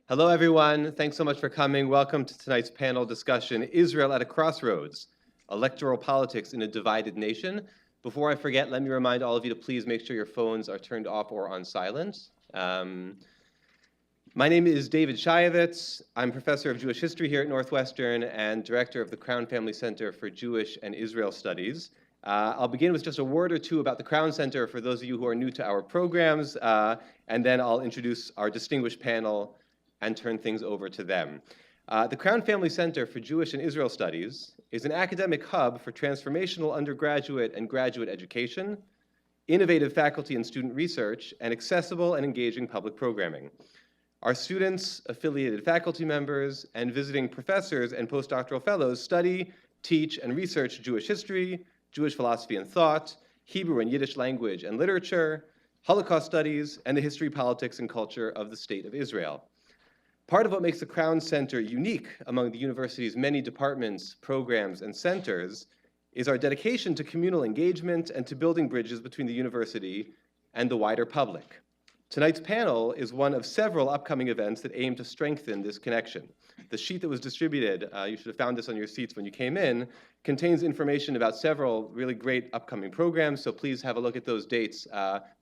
Hello, everyone. Thanks so much for coming. Welcome to tonight's panel discussion, Israel at a Crossroads, Electoral Politics in a Divided Nation. Before I forget, let me remind all of you to please make sure your phones are turned off or on silent. My name is David Shayevitz. I'm professor of Jewish history here at Northwestern and director of the Crown Family Center for Jewish and Israel Studies. I'll begin with just a word or two about the Crown Center for those of you who are new to our programs, and then I'll introduce our distinguished panel and turn things over to them. The Crown Family Center for Jewish and Israel Studies is an academic hub for transformational undergraduate and graduate education, innovative faculty and student research, and accessible and engaging public programming. Our students, affiliated faculty members, and visiting professors and postdoctoral fellows study, teach, and research Jewish history, Jewish philosophy and thought, Hebrew and Yiddish language and literature, Holocaust studies, and the history, politics, and culture of the State of Israel. Part of what makes the Crown Center unique among the university's many departments, programs, and centers is our dedication to communal engagement and to building bridges between the university and the wider public. Tonight's panel is one of several upcoming events that aim to strengthen this connection. The sheet that was distributed, you should have found this on your seats when you came in, contains information about several really great upcoming programs, so please have a look at those dates.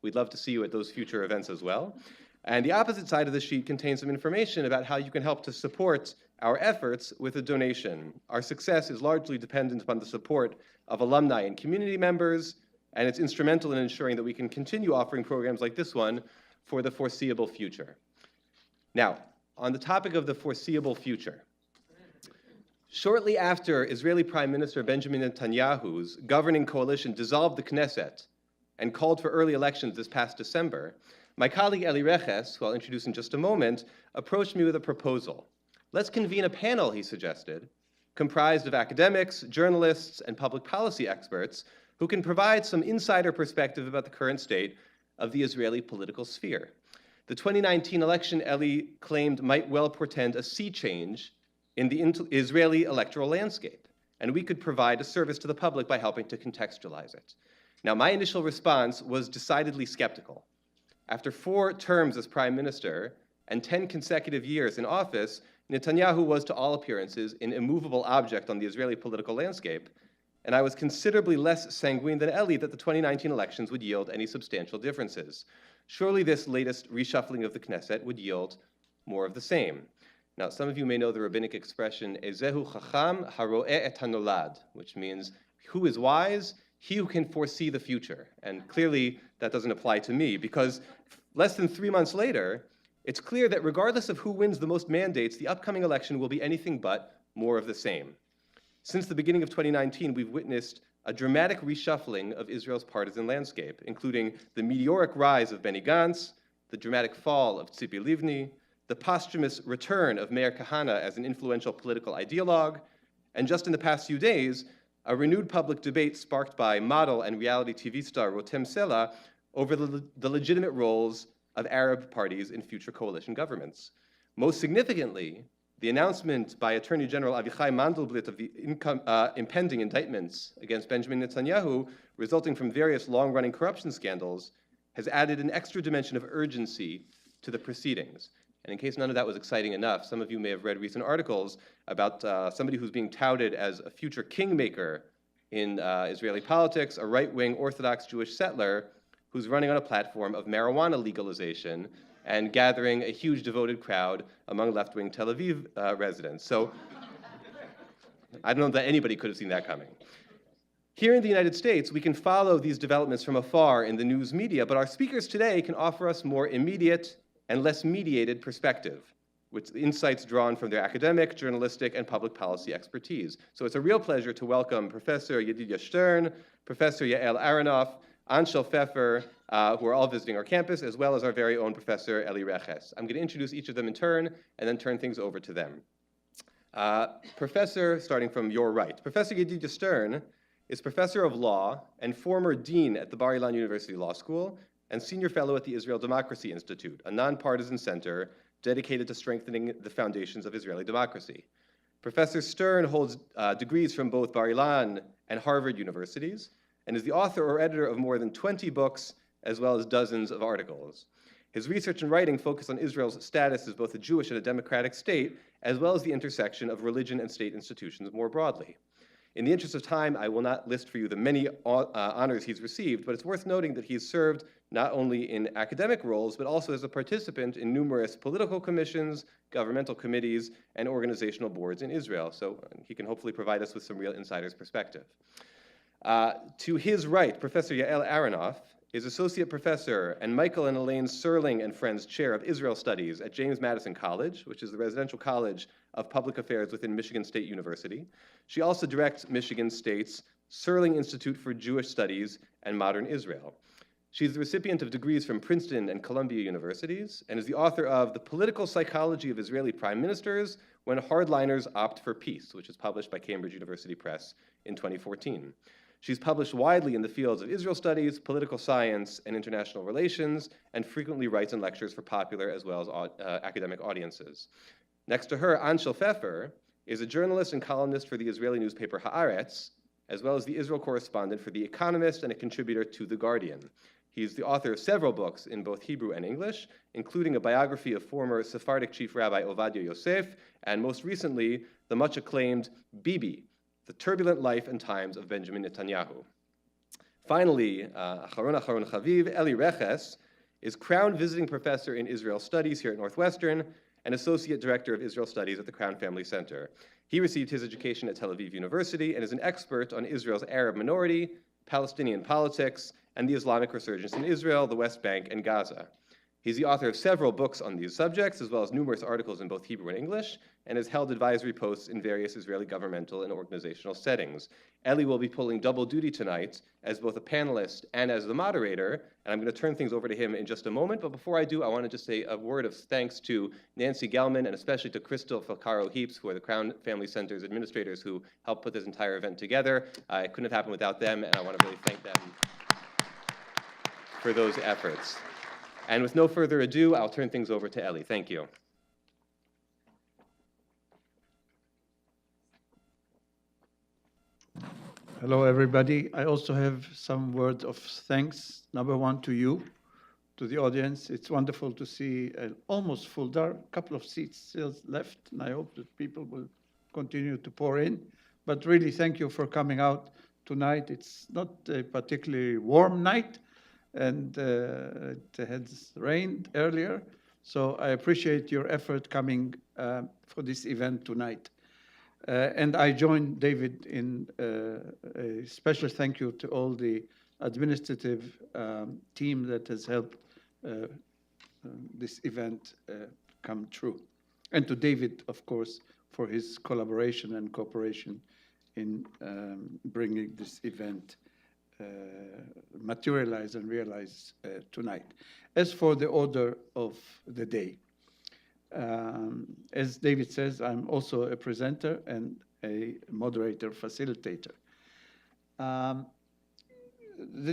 We'd love to see you at those future events as well. And the opposite side of the sheet contains some information about how you can help to support our efforts with a donation. Our success is largely dependent upon the support of alumni and community members, and it's instrumental in ensuring that we can continue offering programs like this one for the foreseeable future. Now, on the topic of the foreseeable future, shortly after Israeli Prime Minister Benjamin Netanyahu's governing coalition dissolved the Knesset and called for early elections this past December, my colleague Elie Rekhess, who I'll introduce in just a moment, approached me with a proposal. Let's convene a panel, he suggested, comprised of academics, journalists, and public policy experts who can provide some insider perspective about the current state of the Israeli political sphere. The 2019 election, Elie claimed, might well portend a sea change in the Israeli electoral landscape, and we could provide a service to the public by helping to contextualize it. Now, my initial response was decidedly skeptical. After 4 terms as prime minister and 10 consecutive years in office, Netanyahu was, to all appearances, an immovable object on the Israeli political landscape, and I was considerably less sanguine than Elie that the 2019 elections would yield any substantial differences. Surely this latest reshuffling of the Knesset would yield more of the same. Now, some of you may know the rabbinic expression, Ezehu chacham haro'eh et hanolad, which means, who is wise? He who can foresee the future. And clearly, that doesn't apply to me, because less than 3 months later, it's clear that regardless of who wins the most mandates, the upcoming election will be anything but more of the same. Since the beginning of 2019, we've witnessed a dramatic reshuffling of Israel's partisan landscape, including the meteoric rise of Benny Gantz, the dramatic fall of Tzipi Livni, the posthumous return of Meir Kahane as an influential political ideologue, and just in the past few days, a renewed public debate sparked by model and reality TV star Rotem Sela over the legitimate roles of Arab parties in future coalition governments. Most significantly, the announcement by Attorney General Avichai Mandelblit of the impending indictments against Benjamin Netanyahu, resulting from various long-running corruption scandals, has added an extra dimension of urgency to the proceedings. And in case none of that was exciting enough, some of you may have read recent articles about somebody who's being touted as a future kingmaker in Israeli politics, a right-wing Orthodox Jewish settler who's running on a platform of marijuana legalization and gathering a huge devoted crowd among left-wing Tel Aviv residents. So I don't know that anybody could have seen that coming. Here in the United States, we can follow these developments from afar in the news media, but our speakers today can offer us more immediate and less mediated perspective, with insights drawn from their academic, journalistic, and public policy expertise. So it's a real pleasure to welcome Professor Yedidia Stern, Professor Yael Aronoff, Anshel Pfeffer, who are all visiting our campus, as well as our very own Professor Elie Rekhess. I'm going to introduce each of them in turn, and then turn things over to them. Professor, starting from your right, Professor Yedidia Stern is Professor of Law and former Dean at the Bar-Ilan University Law School, and Senior Fellow at the Israel Democracy Institute, a nonpartisan center dedicated to strengthening the foundations of Israeli democracy. Professor Stern holds degrees from both Bar-Ilan and Harvard universities, and is the author or editor of more than 20 books, as well as dozens of articles. His research and writing focus on Israel's status as both a Jewish and a democratic state, as well as the intersection of religion and state institutions more broadly. In the interest of time, I will not list for you the many honors he's received, but it's worth noting that he's served not only in academic roles, but also as a participant in numerous political commissions, governmental committees, and organizational boards in Israel. So he can hopefully provide us with some real insider's perspective. To his right, Professor Yael Aronoff is Associate Professor and Michael and Elaine Serling and Friends Chair of Israel Studies at James Madison College, which is the residential college of public affairs within Michigan State University. She also directs Michigan State's Serling Institute for Jewish Studies and Modern Israel. She's the recipient of degrees from Princeton and Columbia Universities and is the author of The Political Psychology of Israeli Prime Ministers When Hardliners Opt for Peace, which is published by Cambridge University Press in 2014. She's published widely in the fields of Israel studies, political science, and international relations, and frequently writes and lectures for popular as well as academic audiences. Next to her, Anshel Pfeffer is a journalist and columnist for the Israeli newspaper Haaretz, as well as the Israel correspondent for The Economist and a contributor to The Guardian. He's the author of several books in both Hebrew and English, including a biography of former Sephardic Chief Rabbi Ovadia Yosef, and most recently, the much acclaimed Bibi, The Turbulent Life and Times of Benjamin Netanyahu. Finally, Acharon Chaviv, Elie Rekhess is Crown Visiting Professor in Israel Studies here at Northwestern and Associate Director of Israel Studies at the Crown Family Center. He received his education at Tel Aviv University and is an expert on Israel's Arab minority, Palestinian politics, and the Islamic resurgence in Israel, the West Bank, and Gaza. He's the author of several books on these subjects, as well as numerous articles in both Hebrew and English, and has held advisory posts in various Israeli governmental and organizational settings. Elie will be pulling double duty tonight as both a panelist and as the moderator, and I'm going to turn things over to him in just a moment. But before I do, I want to just say a word of thanks to Nancy Gelman and especially to Crystal Falcaro-Heaps, who are the Crown Family Center's administrators who helped put this entire event together. It couldn't have happened without them, and I want to really thank them for those efforts. And with no further ado, I'll turn things over to Elie. Thank you. Hello, everybody. I also have some words of thanks. Number one, to you, to the audience. It's wonderful to see an almost full. There are a couple of seats still left, and I hope that people will continue to pour in. But really, thank you for coming out tonight. It's not a particularly warm night, and it has rained earlier. So I appreciate your effort coming for this event tonight. And I join David in a special thank you to all the administrative team that has helped this event come true. And to David, of course, for his collaboration and cooperation in bringing this event materialize and realize tonight. As for the order of the day, as David says, I'm also a presenter and a moderator facilitator. The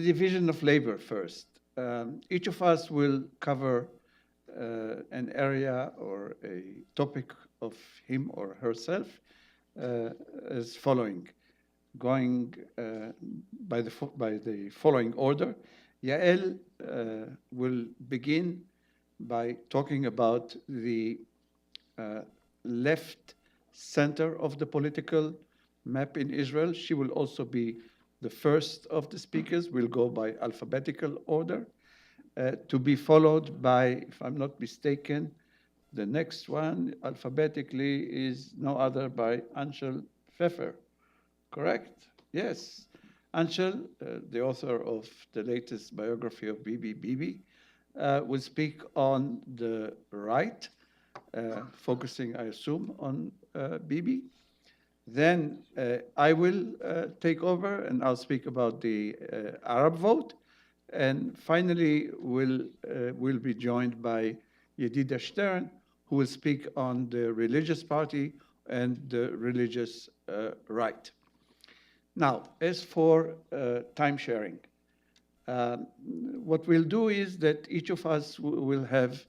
division of labor first. Each of us will cover an area or a topic of him or herself as following. Going by the following order. Yael will begin by talking about the left center of the political map in Israel. She will also be the first of the speakers. We'll go by alphabetical order, to be followed by, if I'm not mistaken, the next one alphabetically is no other by Anshel Pfeffer. Correct? Yes. Anshel, the author of the latest biography of Bibi, will speak on the right, focusing, I assume, on Bibi. Then I will take over, and I'll speak about the Arab vote. And finally, we'll be joined by Yedidia Stern, who will speak on the religious party and the religious right. Now, as for time sharing, what we'll do is that each of us will have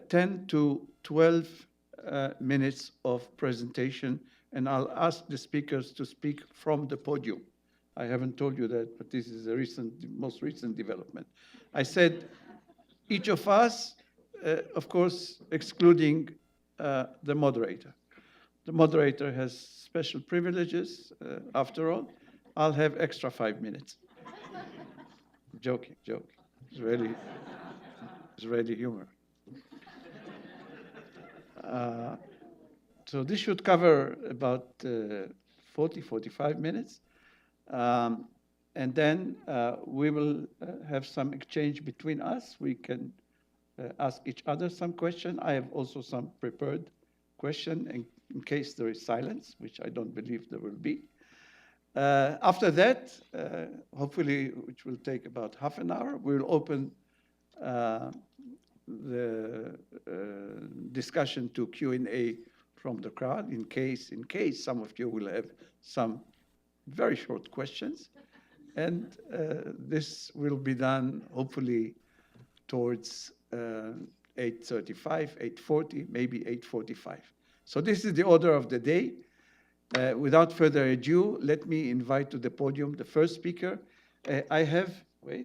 10 to 12 minutes of presentation, and I'll ask the speakers to speak from the podium. I haven't told you that, but this is a most recent development. I said each of us of course, excluding the moderator. The moderator has special privileges. After all, I'll have extra 5 minutes. Joking. It's really humor. So this should cover about 45 minutes. And then we will have some exchange between us. We can ask each other some question. I have also some prepared question in case there is silence, which I don't believe there will be. After that, hopefully, which will take about half an hour, we'll open the discussion to Q&A from the crowd in case some of you will have some very short questions. And this will be done hopefully towards 8:35, 8:40, maybe 8:45. So this is the order of the day. Without further ado, let me invite to the podium the first speaker. I have a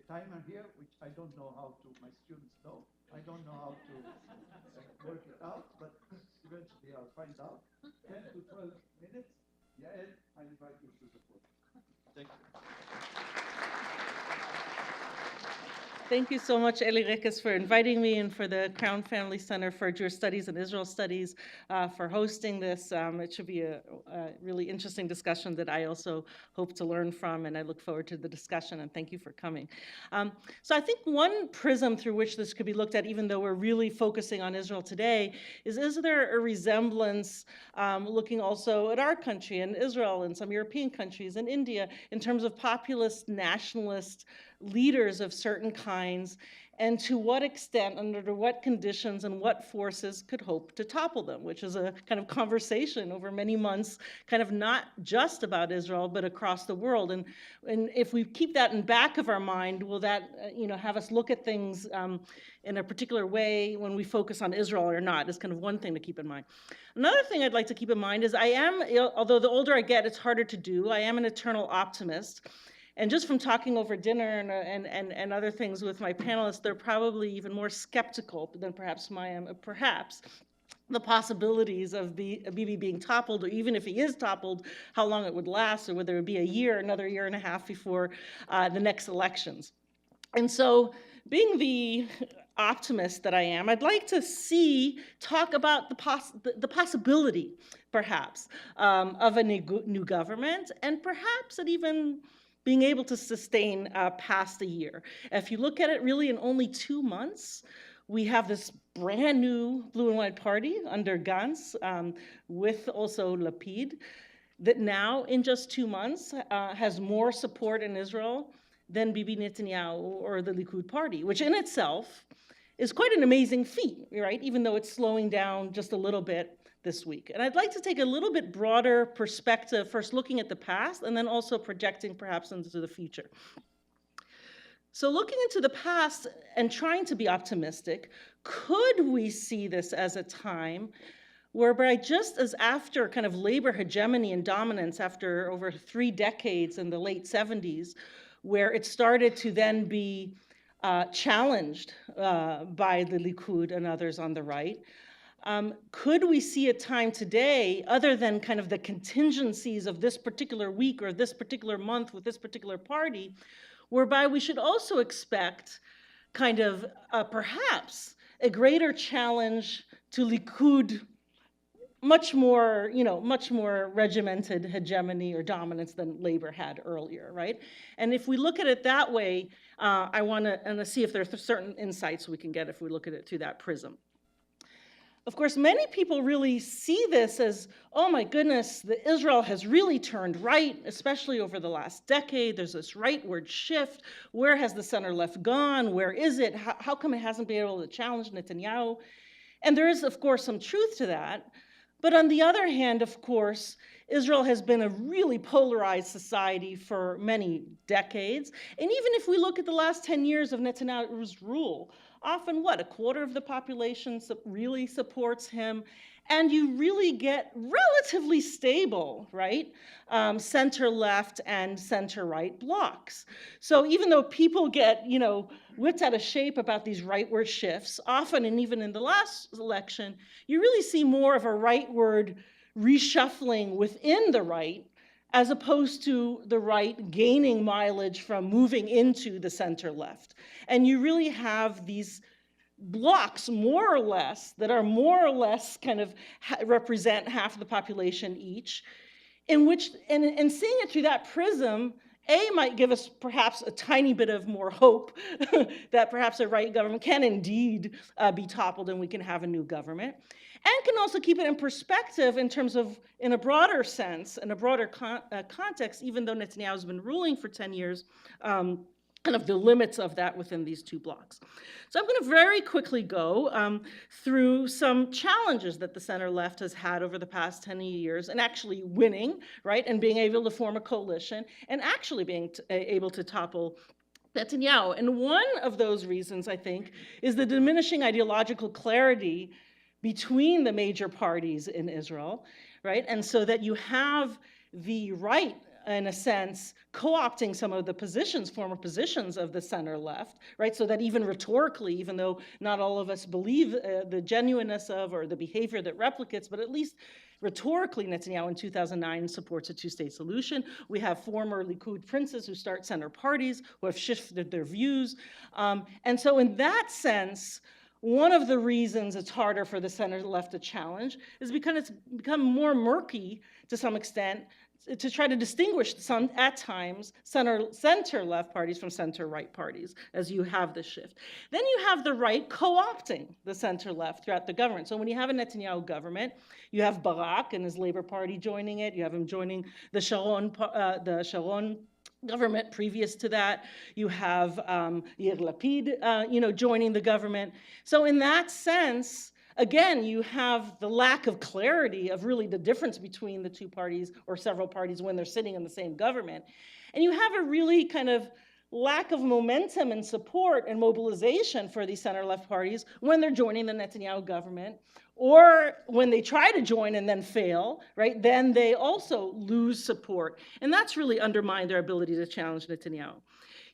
timer here, which I don't know how to, my students know. I don't know how to work it out, but eventually I'll find out. 10 to 12 minutes. Yael, I invite you to the podium. Thank you. Thank you so much, Elie Rekhess, for inviting me and for the Crown Family Center for Jewish Studies and Israel Studies for hosting this. It should be a really interesting discussion that I also hope to learn from, and I look forward to the discussion, and thank you for coming. So I think one prism through which this could be looked at, even though we're really focusing on Israel today, is there a resemblance looking also at our country and Israel and some European countries and India in terms of populist, nationalist leaders of certain kinds, and to what extent, under what conditions and what forces could hope to topple them, which is a kind of conversation over many months, kind of not just about Israel, but across the world. And if we keep that in back of our mind, will that have us look at things in a particular way when we focus on Israel or not, is kind of one thing to keep in mind. Another thing I'd like to keep in mind is although the older I get, it's harder to do, I am an eternal optimist. And just from talking over dinner and other things with my panelists, they're probably even more skeptical than perhaps the possibilities of Bibi being toppled, or even if he is toppled, how long it would last, or whether it would be a year, another year and a half before the next elections. And so, being the optimist that I am, I'd like to talk about the possibility, perhaps, of a new government, and perhaps it even being able to sustain past a year. If you look at it really in only 2 months, we have this brand new blue and white party under Gantz, with also Lapid, that now in just 2 months has more support in Israel than Bibi Netanyahu or the Likud party, which in itself is quite an amazing feat, right? Even though it's slowing down just a little bit this week. And I'd like to take a little bit broader perspective, first looking at the past and then also projecting perhaps into the future. So looking into the past and trying to be optimistic, could we see this as a time whereby just as after kind of labor hegemony and dominance after over 3 decades in the late 70s, where it started to then be challenged by the Likud and others on the right, could we see a time today, other than kind of the contingencies of this particular week or this particular month with this particular party, whereby we should also expect kind of perhaps a greater challenge to Likud, much more regimented hegemony or dominance than labor had earlier, right? And if we look at it that way, I want to see if there's certain insights we can get if we look at it through that prism. Of course, many people really see this as, oh my goodness, Israel has really turned right, especially over the last decade. There's this rightward shift. Where has the center left gone? Where is it? How come it hasn't been able to challenge Netanyahu? And there is, of course, some truth to that. But on the other hand, of course, Israel has been a really polarized society for many decades. And even if we look at the last 10 years of Netanyahu's rule, often a quarter of the population really supports him, and you really get relatively stable, right, center-left and center-right blocks. So even though people get, whipped out of shape about these rightward shifts, often, and even in the last election, you really see more of a rightward reshuffling within the right, as opposed to the right gaining mileage from moving into the center-left. And you really have these blocks, more or less, that are more or less kind of represent half of the population each, in which, and seeing it through that prism, might give us perhaps a tiny bit of more hope that perhaps a right government can indeed be toppled and we can have a new government, and can also keep it in perspective in terms of, in a broader sense, in a broader context, even though Netanyahu has been ruling for 10 years, kind of the limits of that within these two blocks. So I'm going to very quickly go through some challenges that the center-left has had over the past 10 years, and actually winning, right, and being able to form a coalition, and actually being able to topple Netanyahu. And one of those reasons, I think, is the diminishing ideological clarity between the major parties in Israel, right? And so that you have the right, in a sense, co-opting some of the positions, former positions of the center-left, right? So that even rhetorically, even though not all of us believe the genuineness of or the behavior that replicates, but at least rhetorically, Netanyahu in 2009 supports a two-state solution. We have former Likud princes who start center parties, who have shifted their views. And so in that sense, one of the reasons it's harder for the center-left to challenge is because it's become more murky to some extent to try to distinguish some, at times, center-left parties from center-right parties, as you have this shift. Then you have the right co-opting the center-left throughout the government. So when you have a Netanyahu government, you have Barak and his Labor Party joining it. You have him joining the Sharon government previous to that. You have Yair Lapid, joining the government. So in that sense, again, you have the lack of clarity of really the difference between the two parties or several parties when they're sitting in the same government. And you have a really kind of lack of momentum and support and mobilization for these center-left parties when they're joining the Netanyahu government, or when they try to join and then fail, right? Then they also lose support. And that's really undermined their ability to challenge Netanyahu.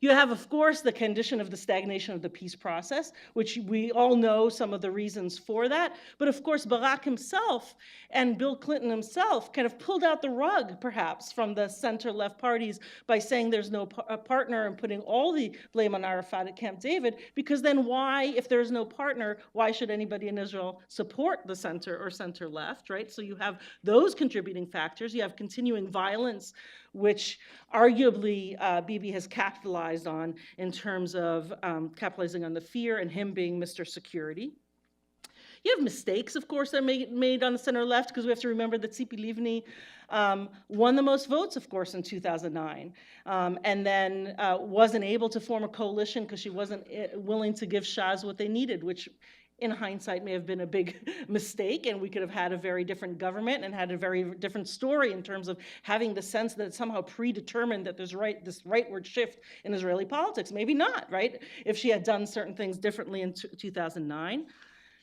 You have, of course, the condition of the stagnation of the peace process, which we all know some of the reasons for that. But of course, Barak himself and Bill Clinton himself kind of pulled out the rug, perhaps, from the center-left parties by saying there's no partner and putting all the blame on Arafat at Camp David, because then why, if there's no partner, why should anybody in Israel support the center or center-left, right? So you have those contributing factors. You have continuing violence, which arguably Bibi has capitalized on in terms of capitalizing on the fear and him being Mr. Security. You have mistakes, of course, that are made on the center-left, because we have to remember that Tzipi Livni won the most votes, of course, in 2009, and then wasn't able to form a coalition because she wasn't willing to give Shas what they needed, which in hindsight may have been a big mistake, and we could have had a very different government and had a very different story in terms of having the sense that it's somehow predetermined that there's this rightward shift in Israeli politics. Maybe not, right? If she had done certain things differently in 2009.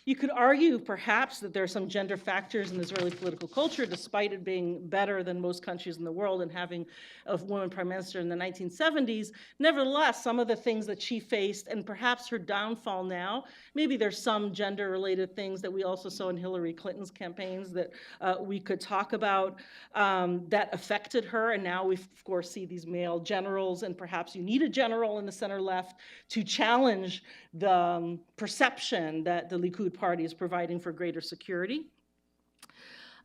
You could argue, perhaps, that there are some gender factors in Israeli political culture, despite it being better than most countries in the world and having a woman prime minister in the 1970s. Nevertheless, some of the things that she faced, and perhaps her downfall now, maybe there's some gender-related things that we also saw in Hillary Clinton's campaigns that we could talk about that affected her. And now we, of course, see these male generals, and perhaps you need a general in the center-left to challenge the perception that the Likud party is providing for greater security.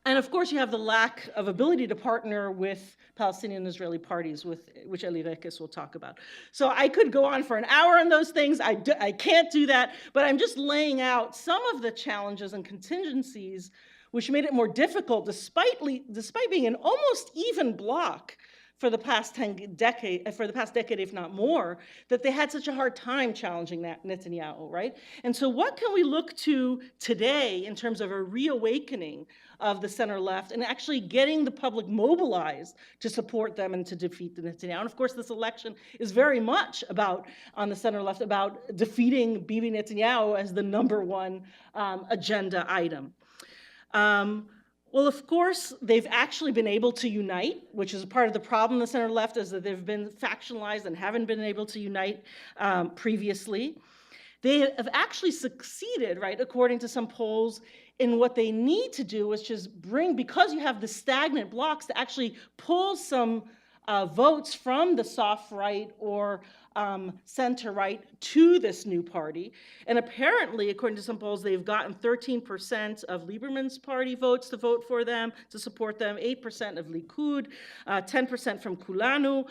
And of course, you have the lack of ability to partner with Palestinian and Israeli parties, which Elie Rekhess will talk about. So I could go on for an hour on those things. I can't do that, but I'm just laying out some of the challenges and contingencies which made it more difficult, despite being an almost even bloc for the past decade, if not more, that they had such a hard time challenging Netanyahu, right? And so what can we look to today in terms of a reawakening of the center-left and actually getting the public mobilized to support them and to defeat the Netanyahu? And of course, this election is very much about, on the center-left, about defeating Bibi Netanyahu as the #1 agenda item. Well, of course, they've actually been able to unite, which is part of the problem in the center left, is that they've been factionalized and haven't been able to unite previously. They have actually succeeded, right, according to some polls, in what they need to do, which is because you have the stagnant blocks, to actually pull some votes from the soft right or center right to this new party. And apparently, according to some polls, they've gotten 13% of Lieberman's party votes to vote for them, to support them, 8% of Likud, 10% from Kulanu.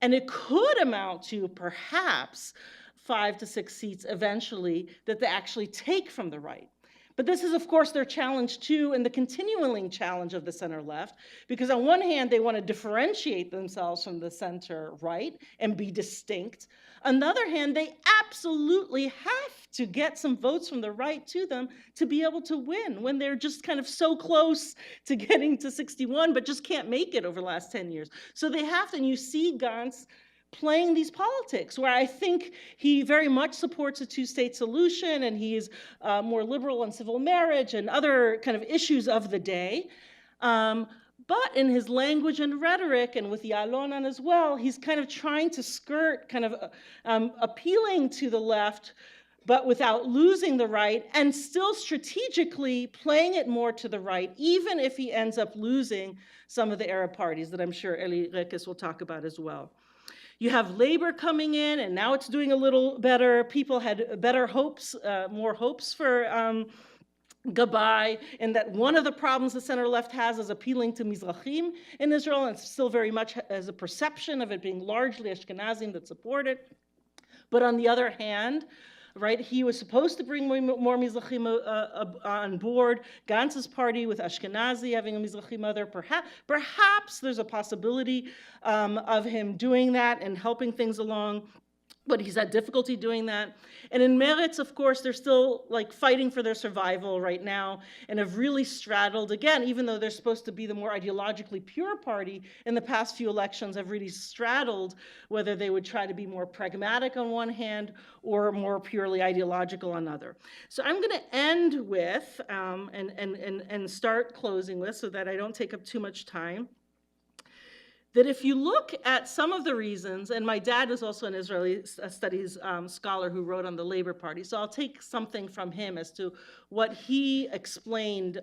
And it could amount to perhaps 5 to 6 seats eventually that they actually take from the right. But this is, of course, their challenge too, and the continuing challenge of the center left, because on one hand, they want to differentiate themselves from the center right and be distinct. On the other hand, they absolutely have to get some votes from the right to them to be able to win when they're just kind of so close to getting to 61, but just can't make it over the last 10 years. So they have to, and you see Gantz playing these politics, where I think he very much supports a two-state solution, and he is more liberal on civil marriage and other kind of issues of the day. But in his language and rhetoric, and with Yael on as well, he's kind of trying to skirt, kind of appealing to the left, but without losing the right, and still strategically playing it more to the right, even if he ends up losing some of the Arab parties that I'm sure Elie Rekhess will talk about as well. You have labor coming in, and now it's doing a little better. People had better hopes, more hopes for Gabay, and that one of the problems the center left has is appealing to Mizrahim in Israel, and still very much has a perception of it being largely Ashkenazim that support it. But on the other hand, right, he was supposed to bring more Mizrahim on board. Gantz's party with Ashkenazi having a Mizrahi mother, perhaps there's a possibility of him doing that and helping things along. But he's had difficulty doing that. And in Meretz, of course, they're still like fighting for their survival right now and have really straddled, again, even though they're supposed to be the more ideologically pure party, in the past few elections have really straddled whether they would try to be more pragmatic on one hand or more purely ideological on other. So I'm going to end with, and start closing with, so that I don't take up too much time, that if you look at some of the reasons, and my dad was also an Israeli studies scholar who wrote on the Labor Party, so I'll take something from him as to what he explained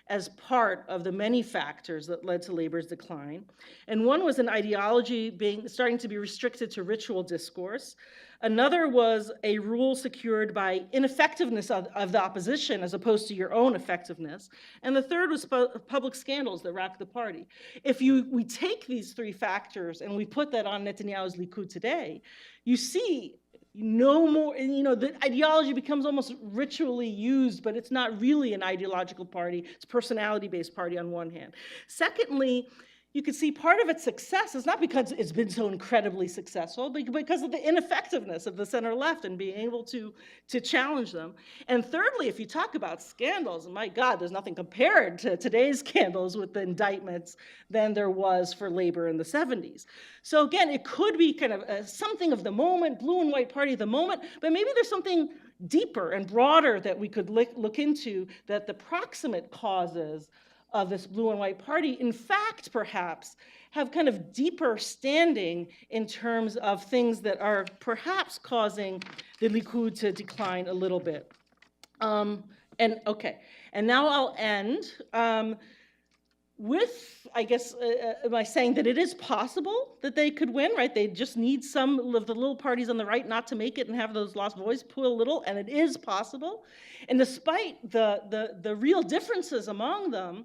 as part of the many factors that led to labor's decline. And one was an ideology starting to be restricted to ritual discourse. Another was a rule secured by ineffectiveness of the opposition as opposed to your own effectiveness. And the third was public scandals that racked the party. If we take these three factors and we put that on Netanyahu's Likud today, you see no more, the ideology becomes almost ritually used, but it's not really an ideological party. It's a personality-based party on one hand. Secondly, you can see part of its success is not because it's been so incredibly successful, but because of the ineffectiveness of the center left and being able to challenge them. And thirdly, if you talk about scandals, my God, there's nothing compared to today's scandals with the indictments than there was for labor in the 70s. So again, it could be kind of something of the moment, blue and white party of the moment, but maybe there's something deeper and broader that we could look into, that the proximate causes of this blue and white party, in fact, perhaps, have kind of deeper standing in terms of things that are perhaps causing the Likud to decline a little bit. And now I'll end with, I guess, by saying that it is possible that they could win, right? They just need some of the little parties on the right not to make it and have those lost voices pull a little, and it is possible. And despite the real differences among them,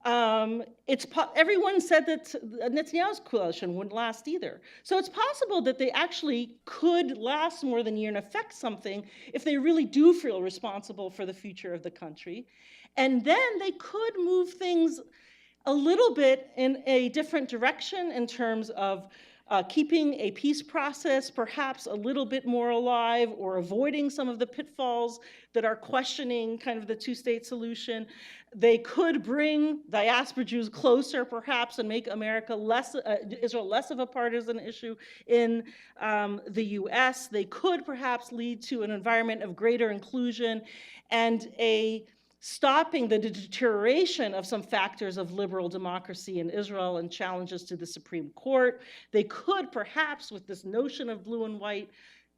everyone said that Netanyahu's coalition wouldn't last either. So it's possible that they actually could last more than a year and affect something if they really do feel responsible for the future of the country. And then they could move things a little bit in a different direction in terms of keeping a peace process perhaps a little bit more alive, or avoiding some of the pitfalls that are questioning kind of the two-state solution. They could bring diaspora Jews closer perhaps and make America Israel less of a partisan issue in the US. They could perhaps lead to an environment of greater inclusion and a stopping the deterioration of some factors of liberal democracy in Israel and challenges to the Supreme Court. They could perhaps, with this notion of blue and white,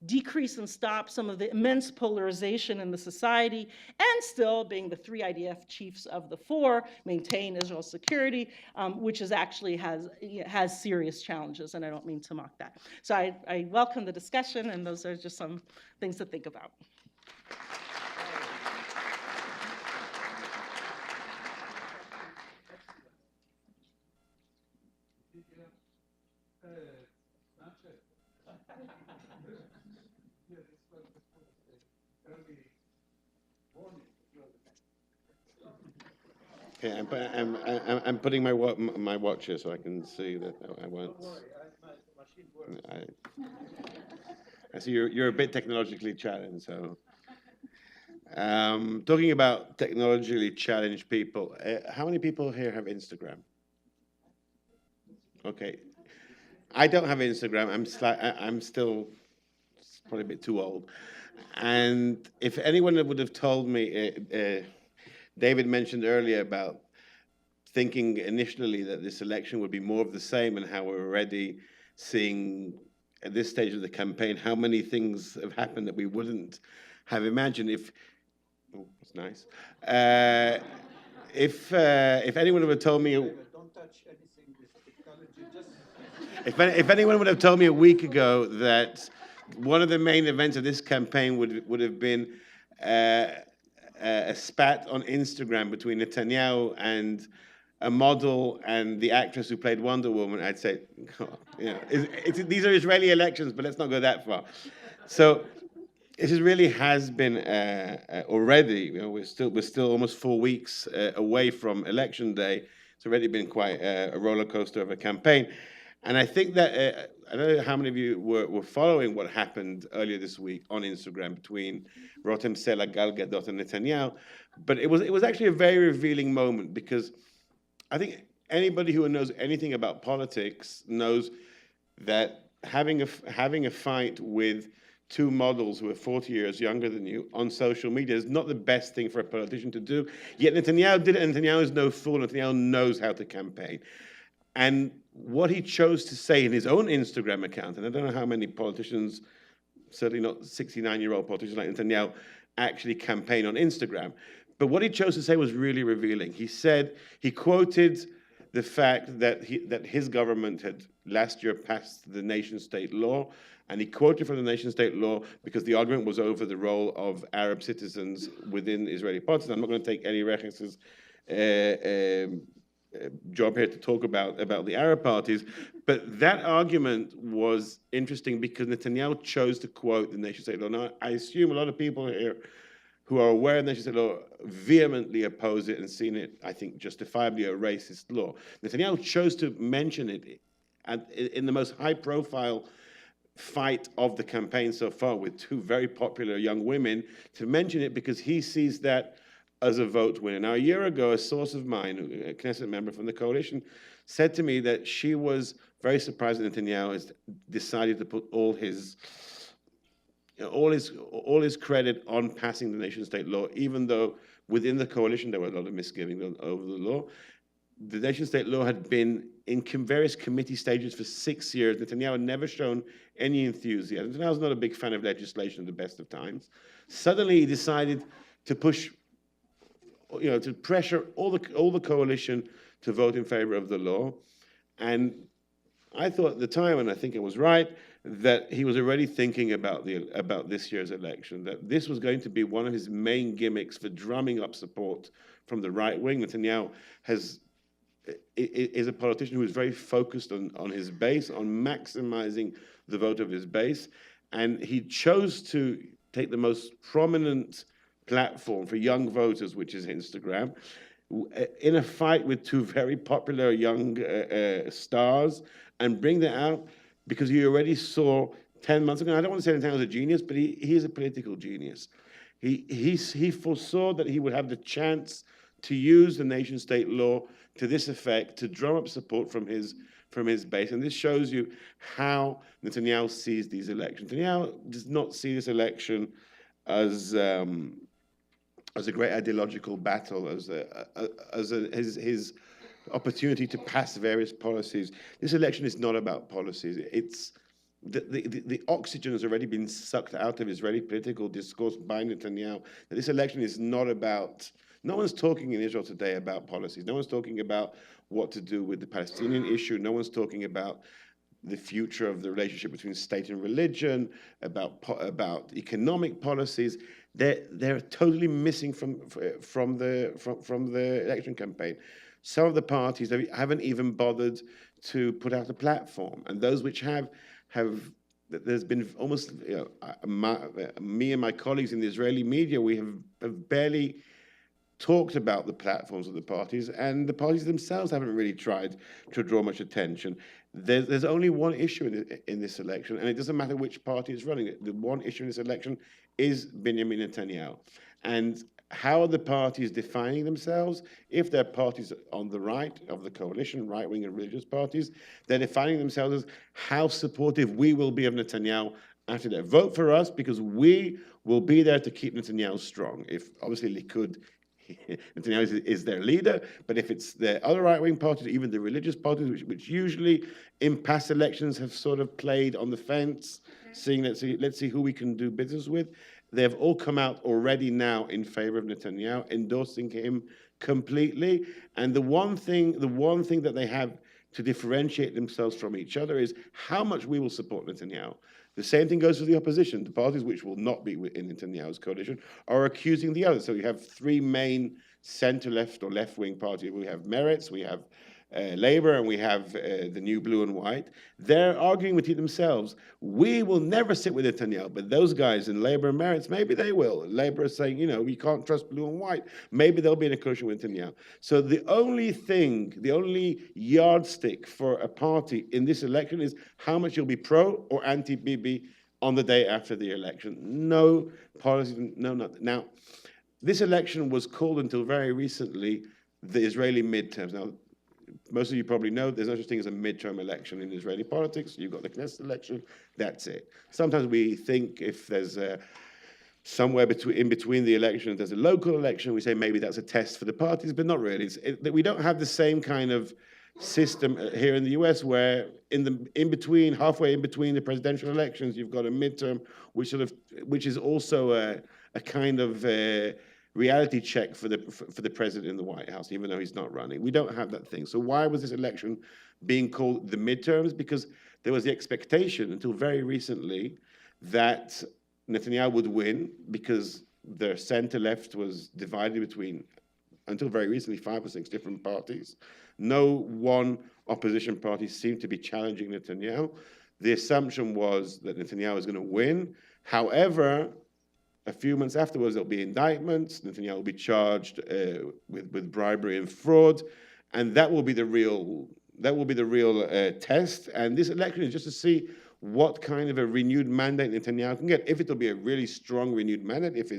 decrease and stop some of the immense polarization in the society, and still, being the three IDF chiefs of the four, maintain Israel's security, which is actually has serious challenges, and I don't mean to mock that. So I welcome the discussion, and those are just some things to think about. Okay, I'm putting my watch here so I can see that I won't. I see you're a bit technologically challenged, so. Talking about technologically challenged people, how many people here have Instagram? Okay, I don't have Instagram. I'm still probably a bit too old. And if anyone would have told me, David mentioned earlier about thinking initially that this election would be more of the same, and how we're already seeing at this stage of the campaign how many things have happened that we wouldn't have imagined. That's nice. If anyone would have told me, Don't touch anything with technology. if anyone would have told me a week ago that one of the main events of this campaign would have been a spat on Instagram between Netanyahu and a model and the actress who played Wonder Woman, I'd say, these are Israeli elections, but let's not go that far. So it really has been already. We're still almost 4 weeks away from Election Day. It's already been quite a roller coaster of a campaign, and I think that I don't know how many of you were following what happened earlier this week on Instagram between Rotem Sela, Gal Gadot, and Netanyahu, but it was actually a very revealing moment, because I think anybody who knows anything about politics knows that having a fight with two models who are 40 years younger than you on social media is not the best thing for a politician to do. Yet Netanyahu did it, and Netanyahu is no fool. Netanyahu knows how to campaign. And what he chose to say in his own Instagram account, and I don't know how many politicians, certainly not 69-year-old politicians like Netanyahu, actually campaign on Instagram. But what he chose to say was really revealing. He quoted the fact that his government had last year passed the nation-state law, and he quoted from the nation-state law because the argument was over the role of Arab citizens within Israeli politics. I'm not going to take Elie Rekhess's job here to talk about the Arab parties, but that argument was interesting because Netanyahu chose to quote the nation-state law. Now, I assume a lot of people here who are aware of the nation-state law vehemently oppose it and seen it, I think, justifiably a racist law. Netanyahu chose to mention it in the most high-profile fight of the campaign so far, with two very popular young women, to mention it because he sees that as a vote winner. Now, a year ago, a source of mine, a Knesset member from the coalition, said to me that she was very surprised that Netanyahu has decided to put all his credit on passing the nation-state law, even though within the coalition there were a lot of misgivings over the law. The nation-state law had been in various committee stages for 6 years. Netanyahu had never shown any enthusiasm. Netanyahu's not a big fan of legislation at the best of times. Suddenly he decided to push, to pressure all the coalition to vote in favor of the law. And I thought at the time, and I think it was right, that he was already thinking about this year's election, that this was going to be one of his main gimmicks for drumming up support from the right wing. Netanyahu is a politician who is very focused on his base, on maximizing the vote of his base, and he chose to take the most prominent platform for young voters, which is Instagram, in a fight with two very popular young stars, and bring that out because he already saw 10 months ago. I don't want to say Netanyahu was a genius, but he is a political genius. He foresaw that he would have the chance to use the nation-state law to this effect, to drum up support from his base. And this shows you how Netanyahu sees these elections. Netanyahu does not see this election as as a great ideological battle, as his opportunity to pass various policies. This election is not about policies. It's the oxygen has already been sucked out of Israeli political discourse by Netanyahu. That this election is not about. No one's talking in Israel today about policies. No one's talking about what to do with the Palestinian issue. No one's talking about the future of the relationship between state and religion, about economic policies. They're totally missing from the election campaign. Some of the parties haven't even bothered to put out a platform, and those which have. There's been almost, me and my colleagues in the Israeli media, we have barely talked about the platforms of the parties, and the parties themselves haven't really tried to draw much attention. There's only one issue in this election, and it doesn't matter which party is running it. The one issue in this election is Benjamin Netanyahu. And how are the parties defining themselves? If they're parties on the right of the coalition, right-wing and religious parties, they're defining themselves as how supportive we will be of Netanyahu after that. Vote for us because we will be there to keep Netanyahu strong. If obviously Likud, Netanyahu is their leader, but if it's the other right-wing parties, even the religious parties, which usually in past elections have sort of played on the fence, saying let's see who we can do business with, they've all come out already now in favor of Netanyahu, endorsing him completely. And the one thing that they have to differentiate themselves from each other is how much we will support Netanyahu. The same thing goes for the opposition. The parties which will not be in Netanyahu's coalition are accusing the others. So you have three main center-left or left-wing parties. We have Meretz, we have Labour, and we have the new blue and white. They're arguing with themselves. We will never sit with Netanyahu, but those guys in Labour and Meretz, maybe they will. Labour is saying, we can't trust blue and white. Maybe they'll be in a coalition with Netanyahu. So the only yardstick for a party in this election is how much you'll be pro or anti-Bibi on the day after the election. No policy, no nothing. Now, this election was called until very recently the Israeli midterms. Now, most of you probably know there's no such thing as a midterm election in Israeli politics. You've got the Knesset election, that's it. Sometimes we think if there's somewhere in between the election, there's a local election, we say maybe that's a test for the parties, but not really. We don't have the same kind of system here in the US where halfway in between the presidential elections, you've got a midterm, which is also a kind of reality check for the president in the White House, even though he's not running. We don't have that thing. So why was this election being called the midterms? Because there was the expectation until very recently that Netanyahu would win because the center-left was divided between, until very recently, 5 or 6 different parties. No one opposition party seemed to be challenging Netanyahu. The assumption was that Netanyahu was going to win. However, a few months afterwards, there'll be indictments. Netanyahu will be charged with bribery and fraud, and that will be the real test. And this election is just to see what kind of a renewed mandate Netanyahu can get. If it'll be a really strong renewed mandate, if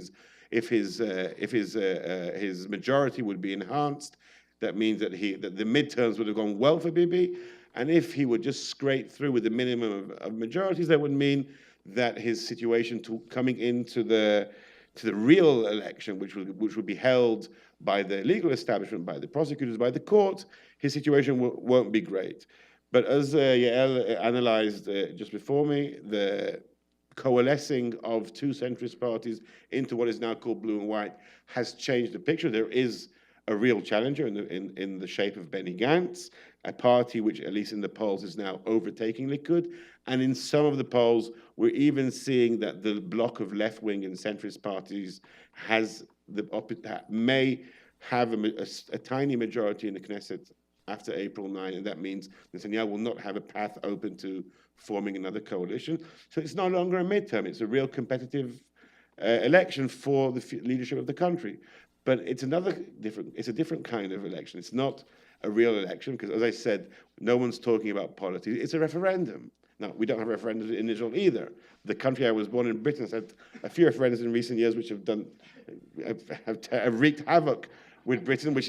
his majority would be enhanced, that means that the midterms would have gone well for Bibi. And if he would just scrape through with the minimum of majorities, that would mean that his situation coming into the real election, which would be held by the legal establishment, by the prosecutors, by the court, his situation won't be great. But as Yael analyzed just before me, the coalescing of 2 centrist parties into what is now called blue and white has changed the picture. There is a real challenger in the shape of Benny Gantz, a party which, at least in the polls, is now overtaking Likud. And in some of the polls, we're even seeing that the bloc of left-wing and centrist parties may have a tiny majority in the Knesset after April 9, and that means Netanyahu will not have a path open to forming another coalition. So it's no longer a midterm. It's a real competitive election for the leadership of the country. But it's a different kind of election. It's not a real election because, as I said, no one's talking about politics. It's a referendum. Now, we don't have referendums in Israel either. The country I was born in, Britain, has had a few referendums in recent years which have wreaked havoc with Britain, which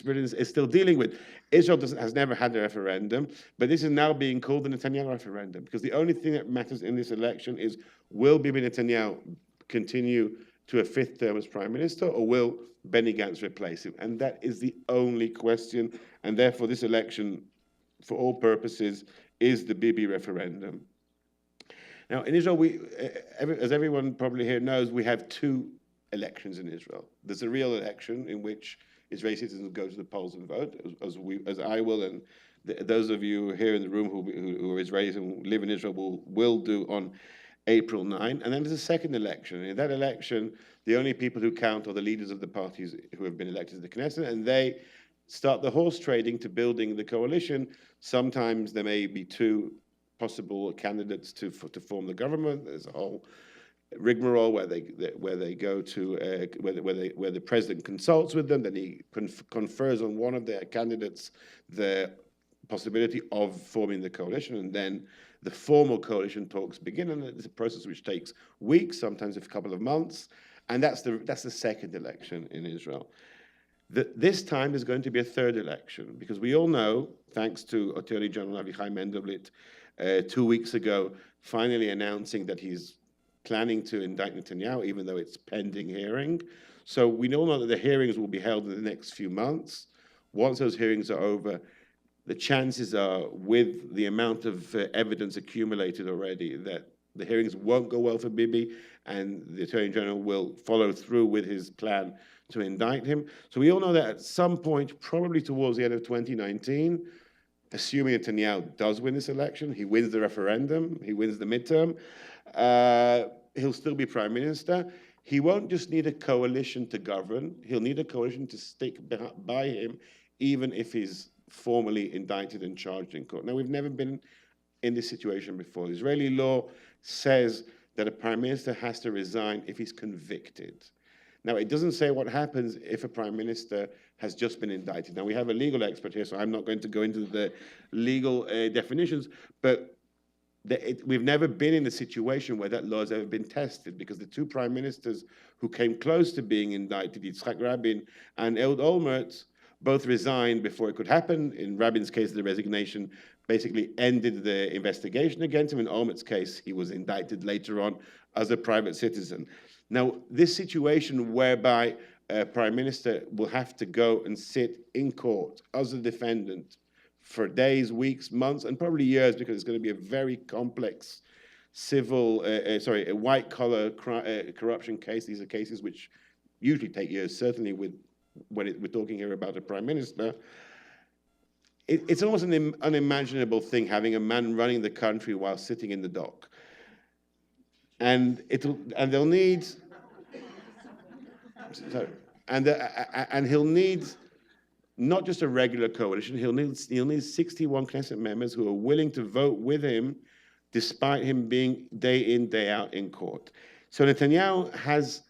Britain is still dealing with. Israel has never had a referendum, but this is now being called the Netanyahu referendum because the only thing that matters in this election is will Bibi Netanyahu continue to a fifth term as prime minister, or will Benny Gantz replace him? And that is the only question. And therefore, this election, for all purposes, is the Bibi referendum. Now, in Israel, as everyone probably here knows, we have two elections in Israel. There's a real election in which Israeli citizens go to the polls and vote, as I will, and those of you here in the room who are Israelis and live in Israel will do on April 9. And then there's a second election. In that election, the only people who count are the leaders of the parties who have been elected to the Knesset, and they start the horse trading to building the coalition. Sometimes there may be two possible candidates to form the government. There's a whole rigmarole where they go to where the president consults with them, then he confers on one of their candidates the possibility of forming the coalition, and then the formal coalition talks begin, and it's a process which takes weeks, sometimes a couple of months, and that's the second election in Israel. This time is going to be a third election, because we all know, thanks to Attorney General Avichai Mendelblit 2 weeks ago, finally announcing that he's planning to indict Netanyahu, even though it's pending hearing. So we all know that the hearings will be held in the next few months. Once those hearings are over, the chances are, with the amount of evidence accumulated already, that the hearings won't go well for Bibi, and the Attorney General will follow through with his plan to indict him. So we all know that at some point, probably towards the end of 2019, assuming Netanyahu does win this election, he wins the referendum, he wins the midterm, he'll still be prime minister. He won't just need a coalition to govern, he'll need a coalition to stick by him, even if he's formally indicted and charged in court. Now, we've never been in this situation before. Israeli law says that a prime minister has to resign if he's convicted. Now, it doesn't say what happens if a prime minister has just been indicted. Now, we have a legal expert here, so I'm not going to go into the legal definitions, but we've never been in a situation where that law has ever been tested, because the two prime ministers who came close to being indicted, Yitzhak Rabin and Ehud Olmert, both resigned before it could happen. In Rabin's case, the resignation basically ended the investigation against him. In Olmert's case, he was indicted later on as a private citizen. Now, this situation whereby a prime minister will have to go and sit in court as a defendant for days, weeks, months, and probably years, because it's going to be a very complex civil, a white-collar corruption case. These are cases which usually take years, certainly when we're talking here about a prime minister. It's almost an unimaginable thing, having a man running the country while sitting in the dock. And they'll need, and he'll need not just a regular coalition. He'll need 61 Knesset members who are willing to vote with him, despite him being day in, day out in court. So Netanyahu has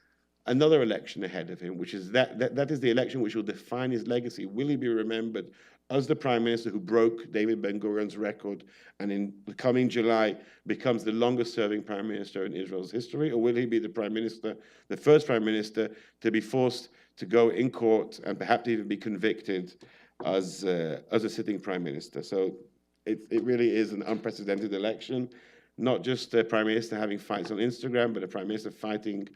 another election ahead of him, which is that is the election which will define his legacy. Will he be remembered as the prime minister who broke David Ben-Gurion's record and in the coming July becomes the longest serving prime minister in Israel's history? Or will he be the prime minister, the first prime minister to be forced to go in court and perhaps even be convicted as a sitting prime minister? So it really is an unprecedented election, not just a prime minister having fights on Instagram, but a prime minister fighting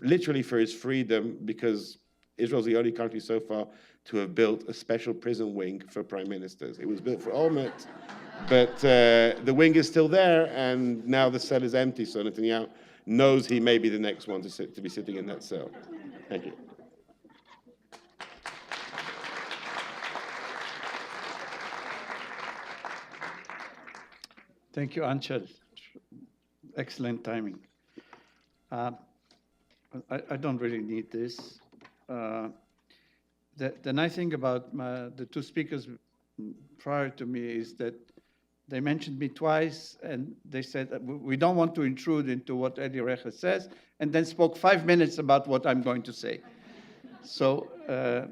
literally for his freedom, because Israel's the only country so far to have built a special prison wing for prime ministers. It was built for Olmert, but the wing is still there, and now the cell is empty, so Netanyahu knows he may be the next one to be sitting in that cell. Thank you. Thank you, Anshel. Excellent timing. I don't really need this. The nice thing about the two speakers prior to me is that they mentioned me twice, and they said, we don't want to intrude into what Elie Rekhess says, and then spoke 5 minutes about what I'm going to say. So, but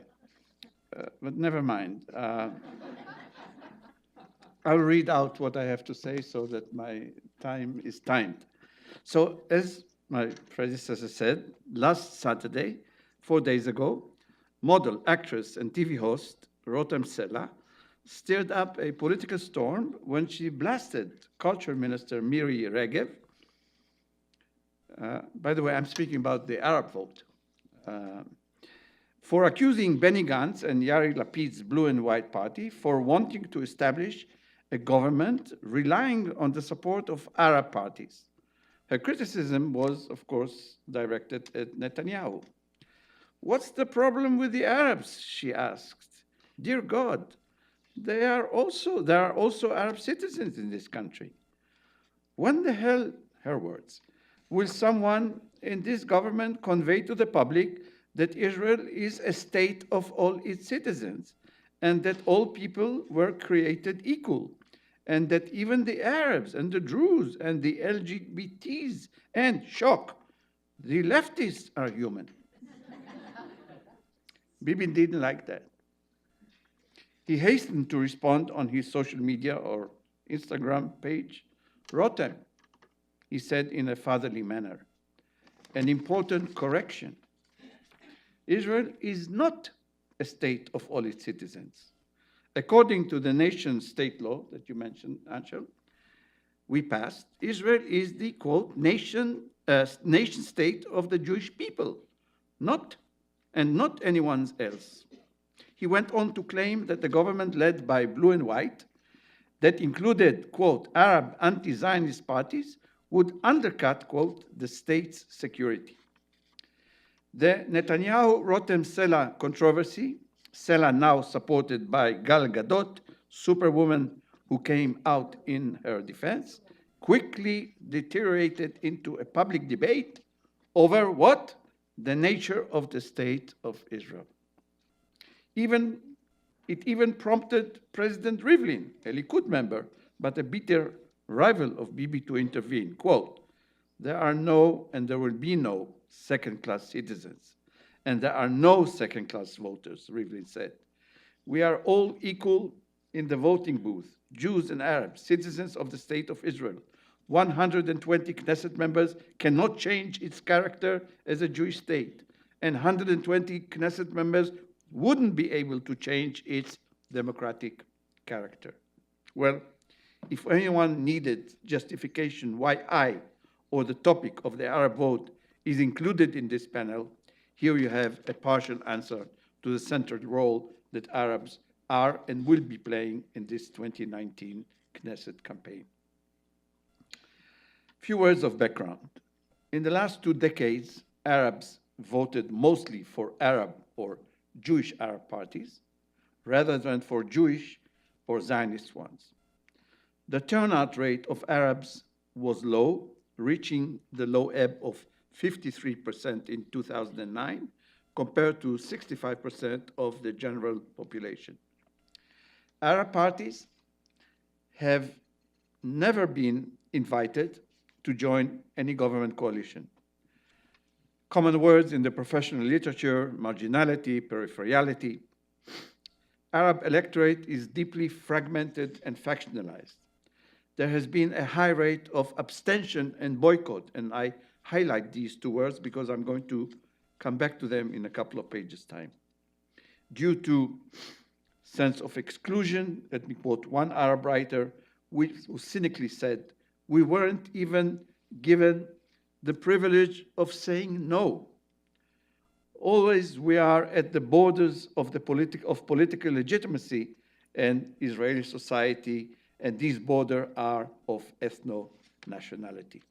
never mind. I'll read out what I have to say so that my time is timed. So, as my predecessor said, last Saturday, 4 days ago, model, actress, and TV host Rotem Sela stirred up a political storm when she blasted Culture Minister Miri Regev By the way, I'm speaking about the Arab vote. For accusing Benny Gantz and Yair Lapid's Blue and White Party for wanting to establish a government relying on the support of Arab parties. Her criticism was, of course, directed at Netanyahu. What's the problem with the Arabs, she asked. Dear God, there are also Arab citizens in this country. When the hell, her words, will someone in this government convey to the public that Israel is a state of all its citizens and that all people were created equal and that even the Arabs and the Druze and the LGBTs and, shock, the leftists are human? Bibi didn't like that. He hastened to respond on his social media or Instagram page, Rotem, he said in a fatherly manner, an important correction. Israel is not a state of all its citizens. According to the nation state law that you mentioned, Anshel, we passed, Israel is the, quote, nation state of the Jewish people, not anyone else. He went on to claim that the government led by Blue and White, that included, quote, Arab anti-Zionist parties, would undercut, quote, the state's security. The Netanyahu-Rotem-Sela controversy, Sela now supported by Gal Gadot, superwoman who came out in her defense, quickly deteriorated into a public debate over what? The nature of the state of Israel. It even prompted President Rivlin, a Likud member, but a bitter rival of Bibi, to intervene. Quote, there are no and there will be no second-class citizens, and there are no second-class voters, Rivlin said. We are all equal in the voting booth, Jews and Arabs, citizens of the state of Israel. 120 Knesset members cannot change its character as a Jewish state, and 120 Knesset members wouldn't be able to change its democratic character. Well, if anyone needed justification why I, or the topic of the Arab vote, is included in this panel, here you have a partial answer to the central role that Arabs are and will be playing in this 2019 Knesset campaign. Few words of background. In the last 2 decades, Arabs voted mostly for Arab or Jewish Arab parties, rather than for Jewish or Zionist ones. The turnout rate of Arabs was low, reaching the low ebb of 53% in 2009, compared to 65% of the general population. Arab parties have never been invited to join any government coalition. Common words in the professional literature, marginality, peripherality. Arab electorate is deeply fragmented and factionalized. There has been a high rate of abstention and boycott, and I highlight these 2 words because I'm going to come back to them in a couple of pages' time. Due to sense of exclusion, let me quote one Arab writer who cynically said, we weren't even given the privilege of saying no. Always we are at the borders of political legitimacy and Israeli society, and these borders are of ethno-nationality.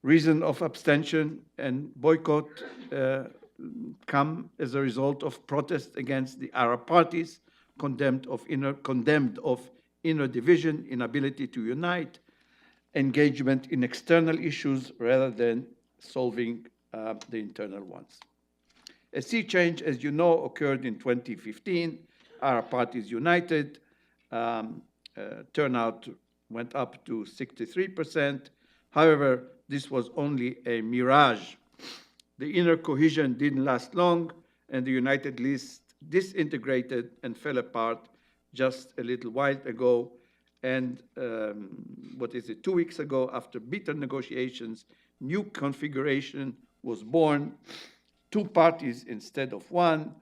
Reason of abstention and boycott come as a result of protests against the Arab parties, condemned of inner division, inability to unite, engagement in external issues rather than solving the internal ones. A sea change, as you know, occurred in 2015. Arab parties united. Turnout went up to 63%. However, this was only a mirage. The inner cohesion didn't last long, and the United List disintegrated and fell apart just a little while ago. And 2 weeks ago, after bitter negotiations, new configuration was born, 2 parties instead of one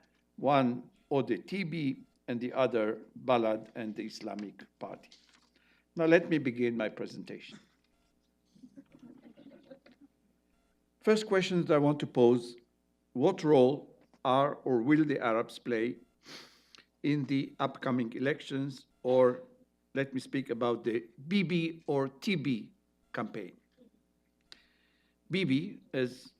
ODTB and the other Balad and the Islamic Party. Now let me begin my presentation. First question that I want to pose, what role are or will the Arabs play in the upcoming elections, or let me speak about the Bibi or TB campaign. Bibi, as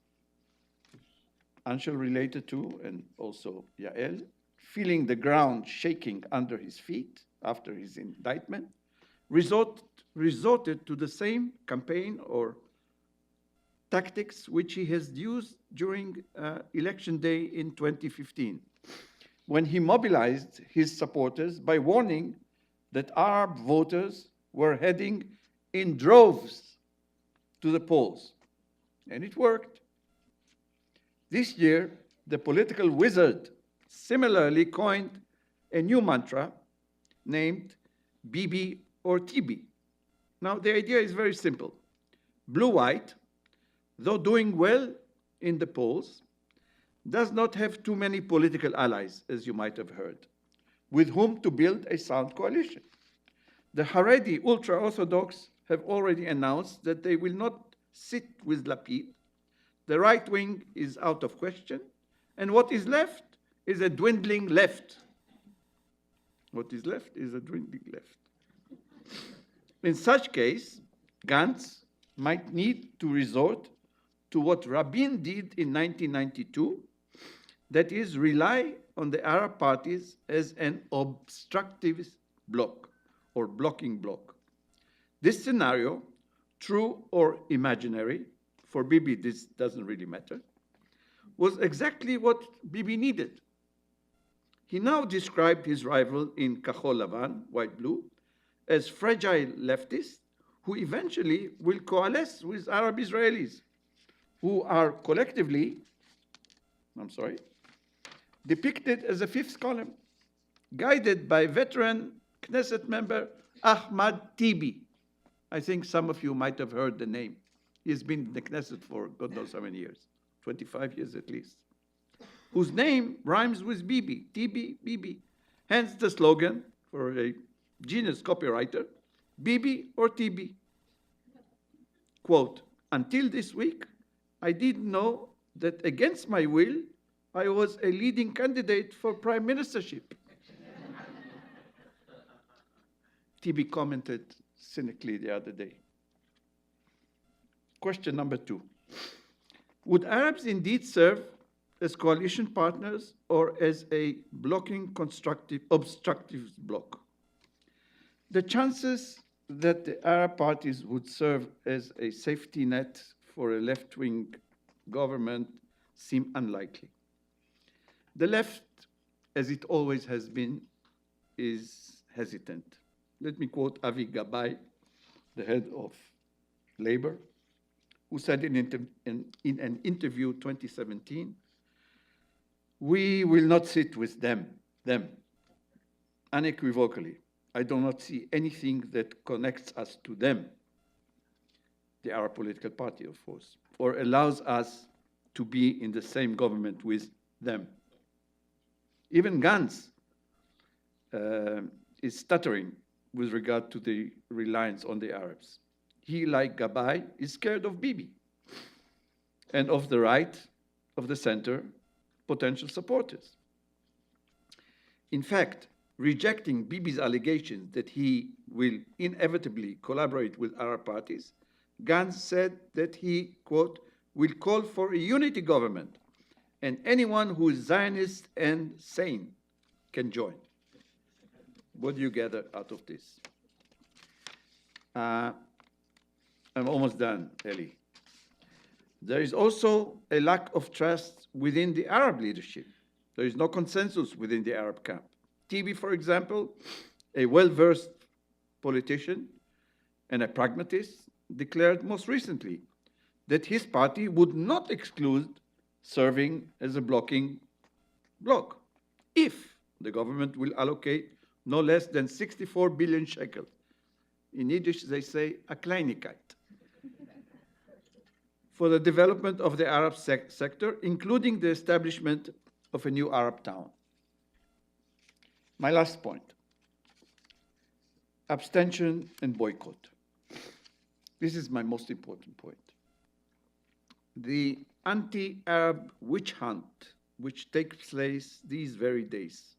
Anshel related to, and also Yael, feeling the ground shaking under his feet after his indictment, resorted to the same campaign or tactics which he has used during election day in 2015, when he mobilized his supporters by warning that Arab voters were heading in droves to the polls. And it worked. This year, the political wizard similarly coined a new mantra named Bibi or TB. Now, the idea is very simple. Blue-white, though doing well in the polls, does not have too many political allies, as you might have heard, with whom to build a sound coalition. The Haredi ultra-Orthodox have already announced that they will not sit with Lapid. The right wing is out of question, and what is left is a dwindling left. What is left is a dwindling left. In such case, Gantz might need to resort to what Rabin did in 1992, that is, rely on the Arab parties as an obstructive bloc or blocking bloc. This scenario, true or imaginary, for Bibi this doesn't really matter, was exactly what Bibi needed. He now described his rival in Kahol Lavan, white-blue, as fragile leftists who eventually will coalesce with Arab Israelis, who are collectively, depicted as a fifth column, guided by veteran Knesset member Ahmad Tibi. I think some of you might have heard the name. He's been in the Knesset for God knows how many years, 25 years at least, whose name rhymes with Bibi, Tibi, Bibi. Hence the slogan for a genius copywriter, Bibi or Tibi. Quote, until this week, I didn't know that against my will, I was a leading candidate for prime ministership. Tibi commented cynically the other day. Question number 2. Would Arabs indeed serve as coalition partners or as a blocking obstructive bloc? The chances that the Arab parties would serve as a safety net for a left-wing government seem unlikely. The left, as it always has been, is hesitant. Let me quote Avi Gabay, the head of Labor, who said in an interview 2017, we will not sit with them, unequivocally. I do not see anything that connects us to them, the Arab political party, of course, or allows us to be in the same government with them. Even Gantz is stuttering with regard to the reliance on the Arabs. He, like Gabay, is scared of Bibi and of the right, of the center, potential supporters. In fact, rejecting Bibi's allegations that he will inevitably collaborate with Arab parties, Gantz said that he, quote, will call for a unity government, and anyone who is Zionist and sane can join. What do you gather out of this? I'm almost done, Elie. There is also a lack of trust within the Arab leadership. There is no consensus within the Arab camp. Tibi, for example, a well-versed politician and a pragmatist, declared most recently that his party would not exclude serving as a blocking bloc if the government will allocate no less than 64 billion shekels. In Yiddish, they say, a Kleinigkeit, for the development of the Arab sector, including the establishment of a new Arab town. My last point, abstention and boycott. This is my most important point. The anti-Arab witch hunt, which takes place these very days,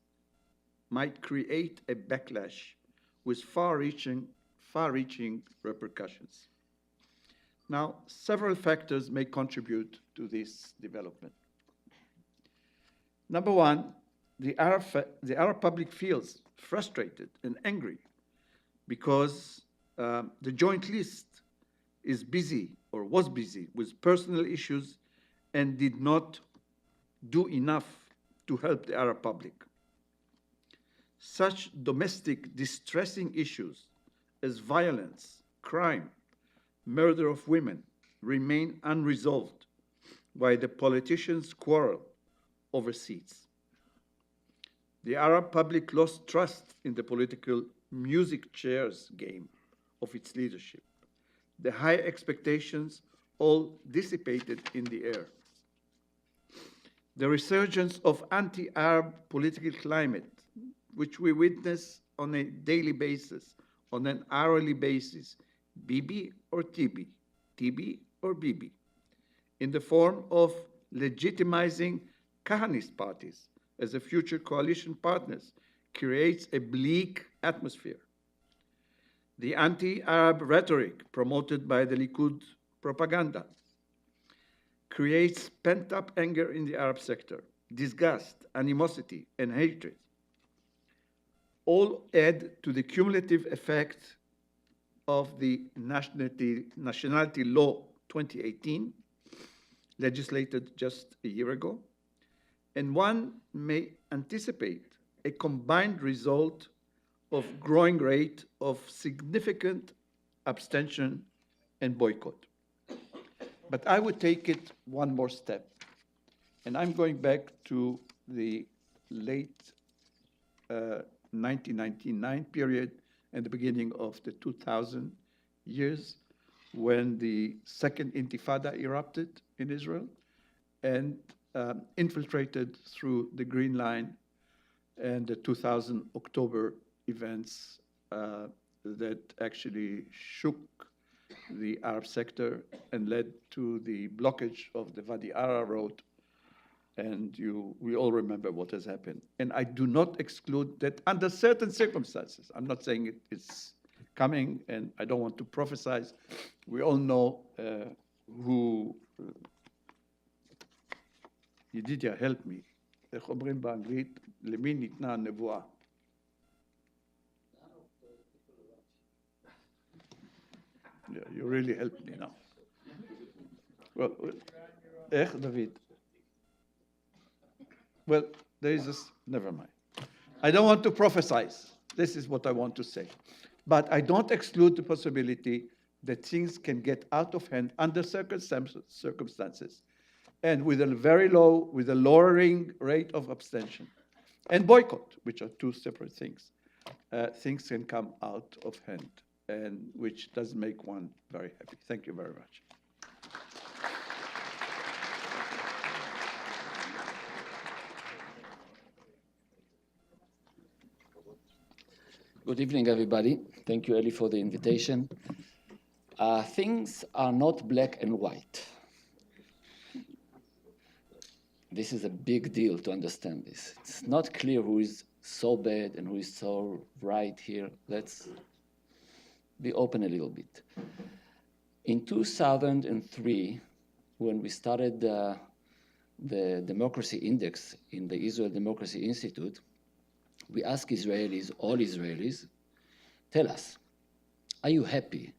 might create a backlash with far-reaching repercussions. Now, several factors may contribute to this development. Number one, the Arab public feels frustrated and angry because the Joint List is busy or was busy with personal issues and did not do enough to help the Arab public. Such domestic distressing issues as violence, crime, murder of women remain unresolved while the politicians quarrel over seats. The Arab public lost trust in the political music chairs game of its leadership. The high expectations all dissipated in the air. The resurgence of anti-Arab political climate, which we witness on a daily basis, on an hourly basis, Bibi or Tibi, Tibi or Bibi, in the form of legitimizing Kahanist parties as a future coalition partners, creates a bleak atmosphere. The anti-Arab rhetoric promoted by the Likud propaganda creates pent-up anger in the Arab sector, disgust, animosity, and hatred. All add to the cumulative effect of the Nationality Law 2018, legislated just a year ago, and one may anticipate a combined result of growing rate of significant abstention and boycott. But I would take it one more step, and I'm going back to the late 1999 period and the beginning of the 2000 years when the second Intifada erupted in Israel and infiltrated through the Green Line and the 2000 October events that actually shook the Arab sector and led to the blockage of the Wadi Ara road. And we all remember what has happened. And I do not exclude that under certain circumstances, I'm not saying it's coming, and I don't want to prophesize. We all know who, Yedidia, help me. איך אומרים באנגלית, למי ניתנה הנבואה? Yeah, you really helped me now. Well, איך, David? Well, there is this, never mind. I don't want to prophesize. This is what I want to say. But I don't exclude the possibility that things can get out of hand under circumstances and with a lowering rate of abstention and boycott, which are two separate things. Things can come out of hand, and which does make one very happy. Thank you very much. Good evening, everybody. Thank you, Elie, for the invitation. Things are not black and white. This is a big deal to understand this. It's not clear who is so bad and who is so right here. Let's be open a little bit. In 2003, when we started the Democracy Index in the Israel Democracy Institute, we asked Israelis, all Israelis, tell us, are you happy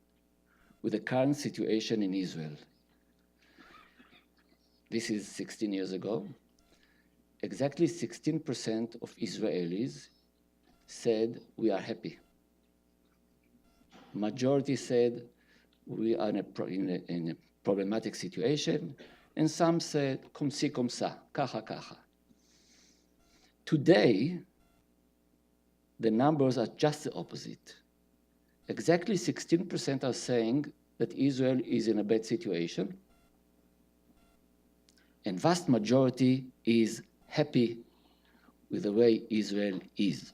with the current situation in Israel? This is 16 years ago. Exactly 16% of Israelis said we are happy. Majority said we are in a problematic situation, and some said, comme ci, comme ça, kacha, kacha. Today, the numbers are just the opposite. Exactly 16% are saying that Israel is in a bad situation, and vast majority is happy with the way Israel is.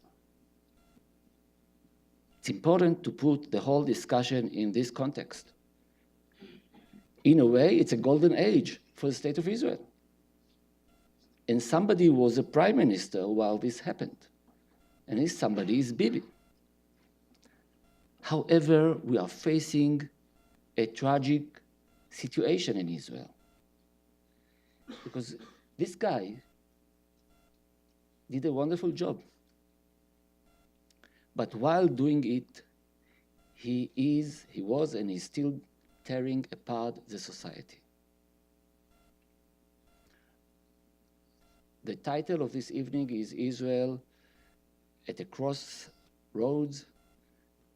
It's important to put the whole discussion in this context. in a way, it's a golden age for the state of Israel. And somebody was a prime minister while this happened. And this somebody is Bibi. However, we are facing a tragic situation in Israel. Because this guy did a wonderful job. But while doing it, he was and is still tearing apart the society. The title of this evening is Israel at a Crossroads,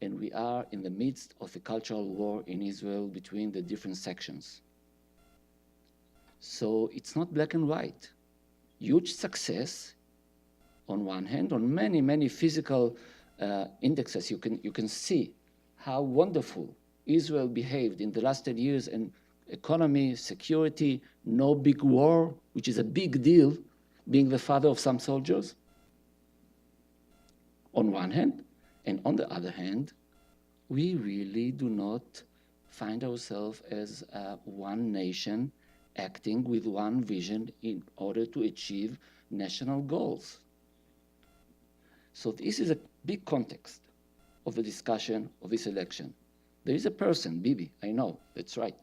and we are in the midst of a cultural war in Israel between the different sections. So it's not black and white. Huge success on one hand, on many, many physical indexes. You can see how wonderful Israel behaved in the last 10 years, and economy, security, no big war, which is a big deal, being the father of some soldiers, on one hand. And on the other hand, we really do not find ourselves as one nation acting with one vision in order to achieve national goals. So this is a big context of the discussion of this election. There is a person, Bibi, I know, that's right.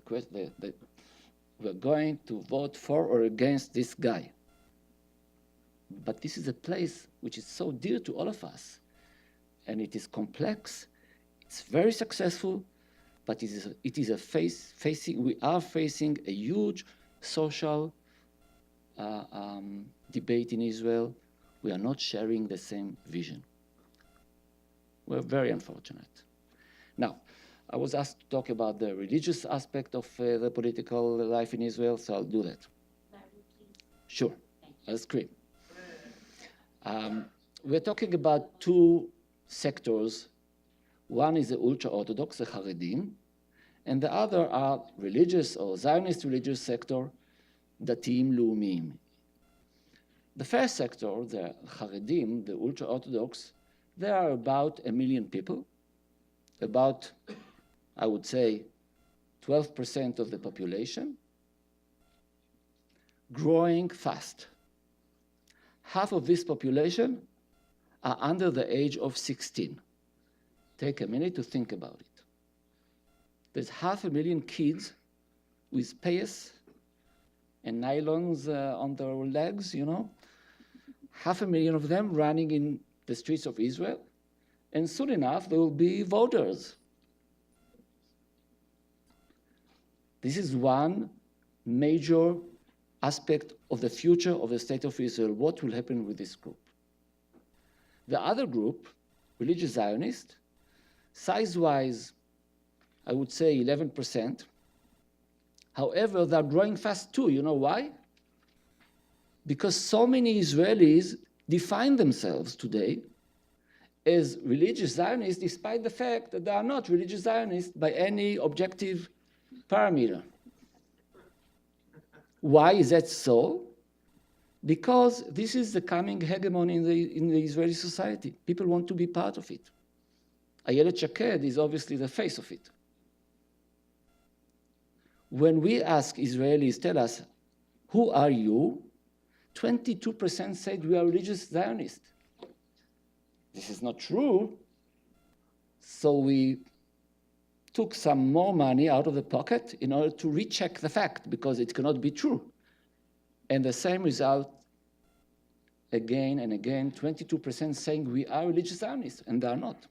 We're going to vote for or against this guy. But this is a place which is so dear to all of us. And it is complex, it's very successful, but we are facing a huge social debate in Israel. We are not sharing the same vision. We're very unfortunate. Now, I was asked to talk about the religious aspect of the political life in Israel, so I'll do that. Sure, I'll scream. We're talking about two sectors. One is the ultra-Orthodox, the Haredim, and the other are religious or Zionist religious sector, Datim Leumim. The first sector, the Haredim, the ultra-Orthodox, there are about 1 million people, about, I would say, 12% of the population, growing fast. Half of this population are under the age of 16. Take a minute to think about it. There's 500,000 kids with payas and nylons on their legs, 500,000 of them running in the streets of Israel, and soon enough there will be voters. This is one major aspect of the future of the state of Israel. What will happen with this group? The other group, religious Zionist, size-wise, I would say 11%. However, they're growing fast too. You know why? Because so many Israelis define themselves today as religious Zionists, despite the fact that they are not religious Zionists by any objective parameter. Why is that so? Because this is the coming hegemony in the Israeli society. People want to be part of it. Ayelet Shaked is obviously the face of it. When we ask Israelis, tell us, who are you? 22% said we are religious Zionists. This is not true. So we took some more money out of the pocket in order to recheck the fact, because it cannot be true. And the same result, again and again, 22% saying we are religious Zionists, and they are not.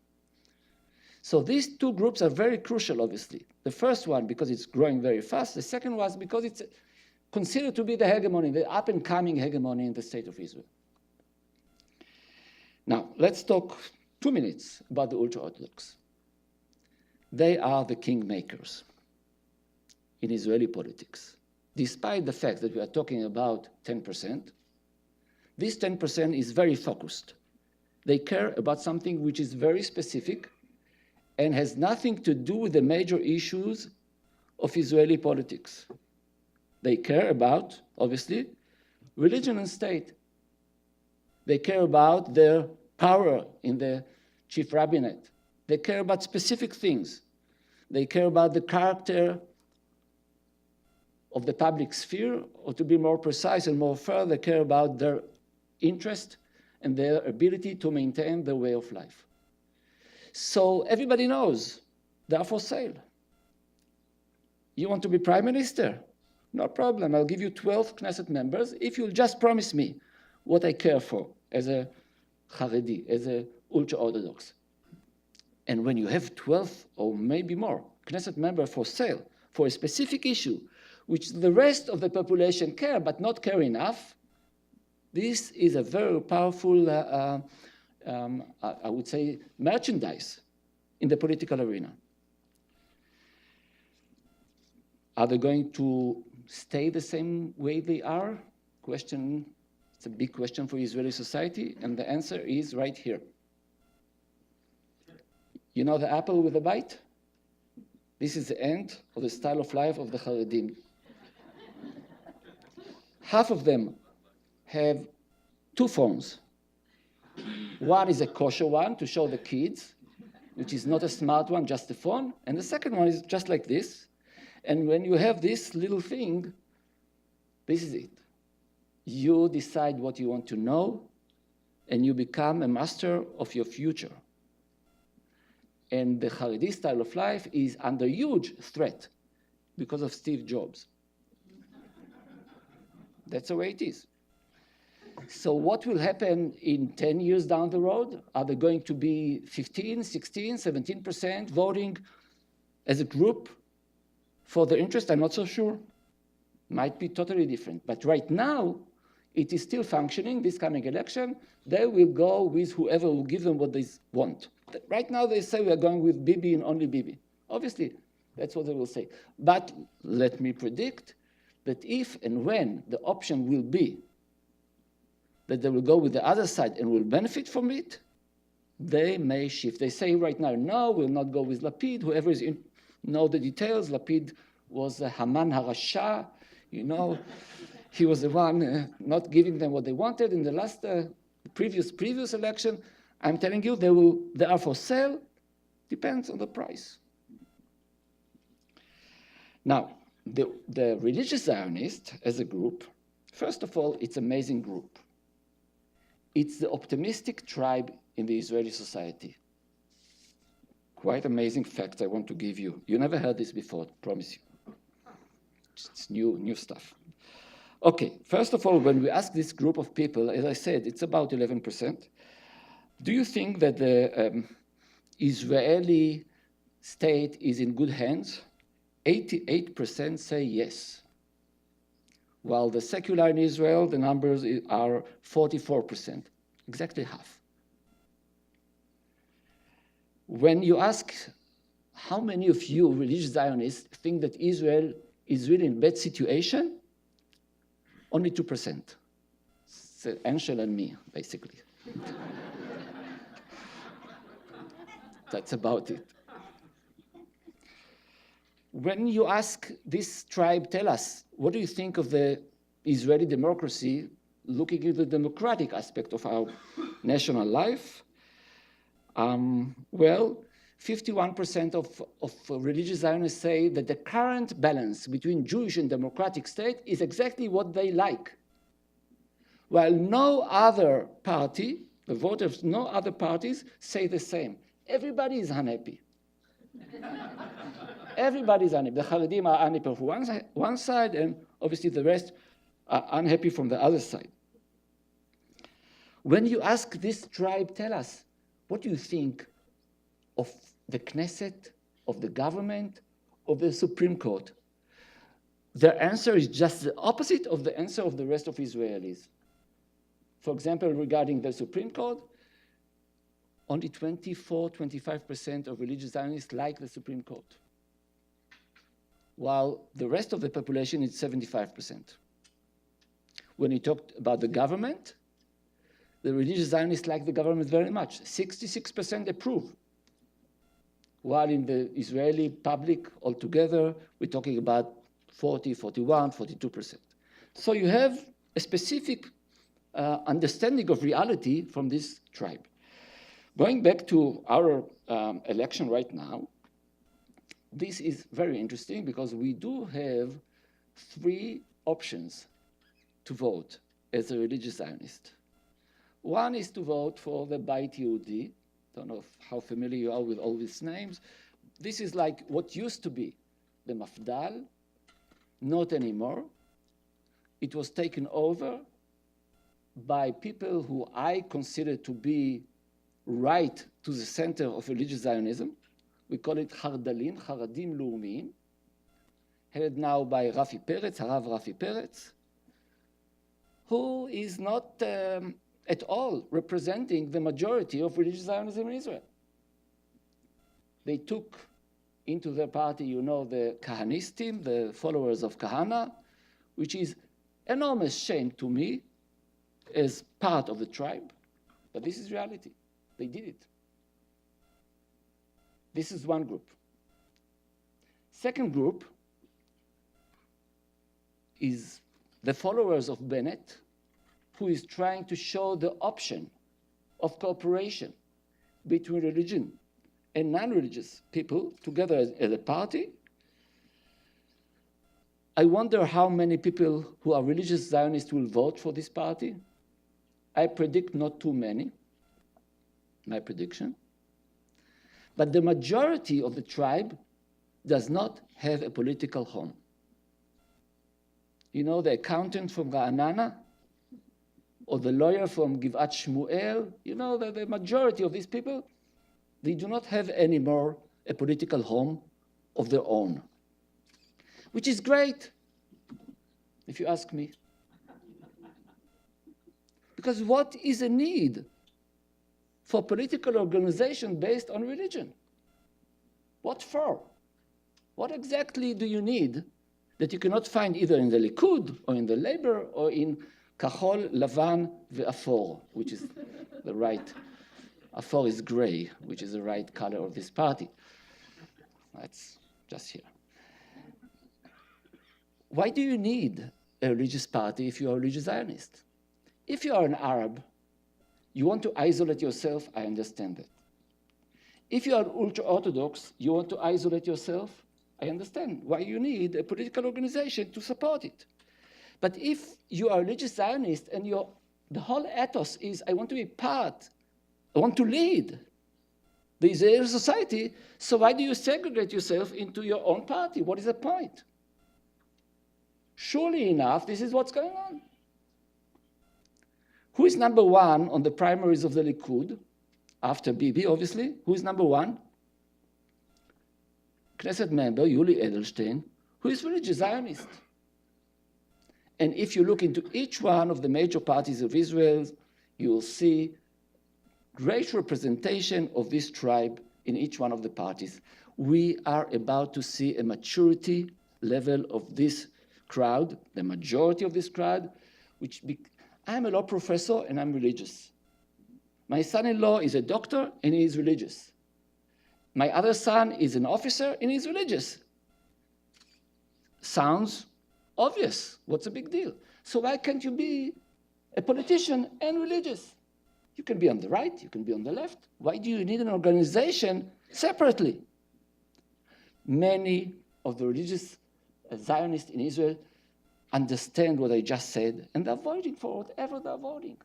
So these two groups are very crucial, obviously. The first one, because it's growing very fast. The second one, because it's considered to be the hegemony, the up-and-coming hegemony in the state of Israel. Now, let's talk 2 minutes about the ultra-Orthodox. They are the kingmakers in Israeli politics. Despite the fact that we are talking about 10%, this 10% is very focused. They care about something which is very specific and has nothing to do with the major issues of Israeli politics. They care about, obviously, religion and state. They care about their power in the chief rabbinate. They care about specific things. They care about the character of the public sphere, or to be more precise and more fair, they care about their interest and their ability to maintain their way of life. So everybody knows they are for sale. You want to be prime minister? No problem, I'll give you 12 Knesset members if you'll just promise me what I care for as a Haredi, as a ultra-Orthodox. And when you have 12 or maybe more Knesset members for sale for a specific issue, which the rest of the population care but not care enough, this is a very powerful, I would say, merchandise in the political arena. Are they going to stay the same way they are? Question, it's a big question for Israeli society, and the answer is right here. You know the apple with a bite? This is the end of the style of life of the Haredim. Half of them have two phones. One is a kosher one to show the kids, which is not a smart one, just a phone. And the second one is just like this. And when you have this little thing, this is it. You decide what you want to know, and you become a master of your future. And the Haredi style of life is under huge threat because of Steve Jobs. That's the way it is. So what will happen in 10 years down the road? Are there going to be 15, 16, 17% voting as a group for their interest? I'm not so sure. Might be totally different. But right now, it is still functioning. This coming election, they will go with whoever will give them what they want. Right now, they say we are going with Bibi and only Bibi. Obviously, that's what they will say. But let me predict that if and when the option will be that they will go with the other side and will benefit from it, they may shift. They say right now, no, we'll not go with Lapid. Whoever is in, know the details, Lapid was a Haman Harasha, you know. He was the one not giving them what they wanted in the last previous election. I'm telling you, they are for sale. Depends on the price. Now, the religious Zionists as a group, first of all, it's an amazing group. It's the optimistic tribe in the Israeli society. Quite amazing facts I want to give you. You never heard this before, promise you. It's new stuff. Okay, first of all, when we ask this group of people, as I said, it's about 11%. Do you think that the Israeli state is in good hands? 88% say yes. While the secular in Israel, the numbers are 44%, exactly half. When you ask how many of you religious Zionists think that Israel is really in a bad situation, only 2%. So Anshel and me, basically. That's about it. When you ask this tribe, tell us, what do you think of the Israeli democracy, looking at the democratic aspect of our national life? Well, 51% of religious Zionists say that the current balance between Jewish and democratic state is exactly what they like. While no other party, the voters, no other parties say the same. Everybody is unhappy. Everybody is unhappy. The Haredim are unhappy from one side, and obviously the rest are unhappy from the other side. When you ask this tribe, tell us, what do you think of the Knesset, of the government, of the Supreme Court? Their answer is just the opposite of the answer of the rest of Israelis. For example, regarding the Supreme Court, only 24-25% of religious Zionists like the Supreme Court, while the rest of the population is 75%. When you talked about the government, the religious Zionists like the government very much. 66% approve. While in the Israeli public altogether, we're talking about 40, 41, 42%. So you have a specific understanding of reality from this tribe. Going back to our election right now, this is very interesting because we do have three options to vote as a religious Zionist. One is to vote for the Beit Yehudi. Don't know how familiar you are with all these names. This is like what used to be the Mafdal, not anymore. It was taken over by people who I consider to be right to the center of religious Zionism. We call it Haradim Leumiyim, headed now by Rafi Peretz, Harav Rafi Peretz, who is not at all representing the majority of religious Zionism in Israel. They took into their party, you know, the Kahanistim, the followers of Kahana, which is enormous shame to me as part of the tribe, but this is reality. They did it. This is one group. Second group is the followers of Bennett, who is trying to show the option of cooperation between religion and non-religious people together as a party. I wonder how many people who are religious Zionists will vote for this party. I predict not too many, my prediction. But the majority of the tribe does not have a political home. You know, the accountant from Ra'anana or the lawyer from Givat Shmuel, you know, the majority of these people, they do not have anymore a political home of their own, which is great, if you ask me. Because what is a need for political organization based on religion? What for? What exactly do you need that you cannot find either in the Likud or in the Labor or in Kahol, Lavan, Ve'afor, which is the right, Afor is gray, which is the right color of this party. That's just here. Why do you need a religious party if you are a religious Zionist? If you are an Arab, you want to isolate yourself, I understand that. If you are ultra-Orthodox, you want to isolate yourself, I understand why you need a political organization to support it. But if you are a religious Zionist and the whole ethos is, I want to be part, I want to lead the Israeli society, so why do you segregate yourself into your own party? What is the point? Surely enough, this is what's going on. Who is number one on the primaries of the Likud? After Bibi, obviously. Who is number one? Knesset member, Yuli Edelstein, who is religious Zionist. And if you look into each one of the major parties of Israel, you will see great representation of this tribe in each one of the parties. We are about to see a maturity level of this crowd, the majority of this crowd, I'm a law professor and I'm religious. My son-in-law is a doctor and he is religious. My other son is an officer and he's religious. Sounds obvious. What's the big deal? So why can't you be a politician and religious? You can be on the right, you can be on the left. Why do you need an organization separately? Many of the religious Zionists in Israel understand what I just said, and they're voting for whatever they're voting.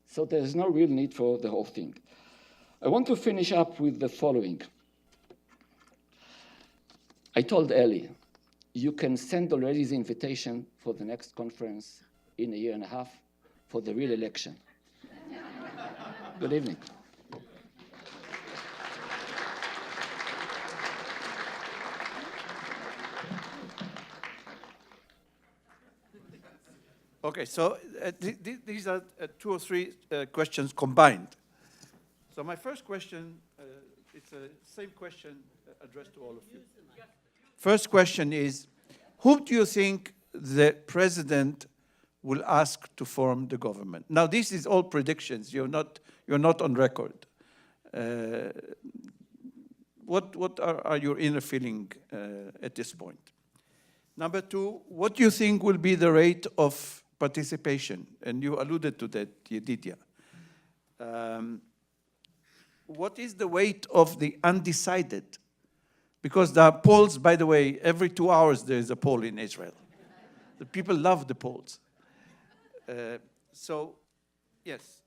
So there's no real need for the whole thing. I want to finish up with the following. I told Elie, you can send already the invitation for the next conference in a year and a half for the real election. Good evening. Okay, so these are two or three questions combined. So my first question, it's the same question addressed to all of you. First question is, whom do you think the president will ask to form the government? Now, this is all predictions. You're not on record. What are your inner feeling at this point? Number two, what do you think will be the rate of participation? And you alluded to that, Yedidia. What is the weight of the undecided? Because the polls, by the way, every 2 hours there is a poll in Israel. The people love the polls. So, yes,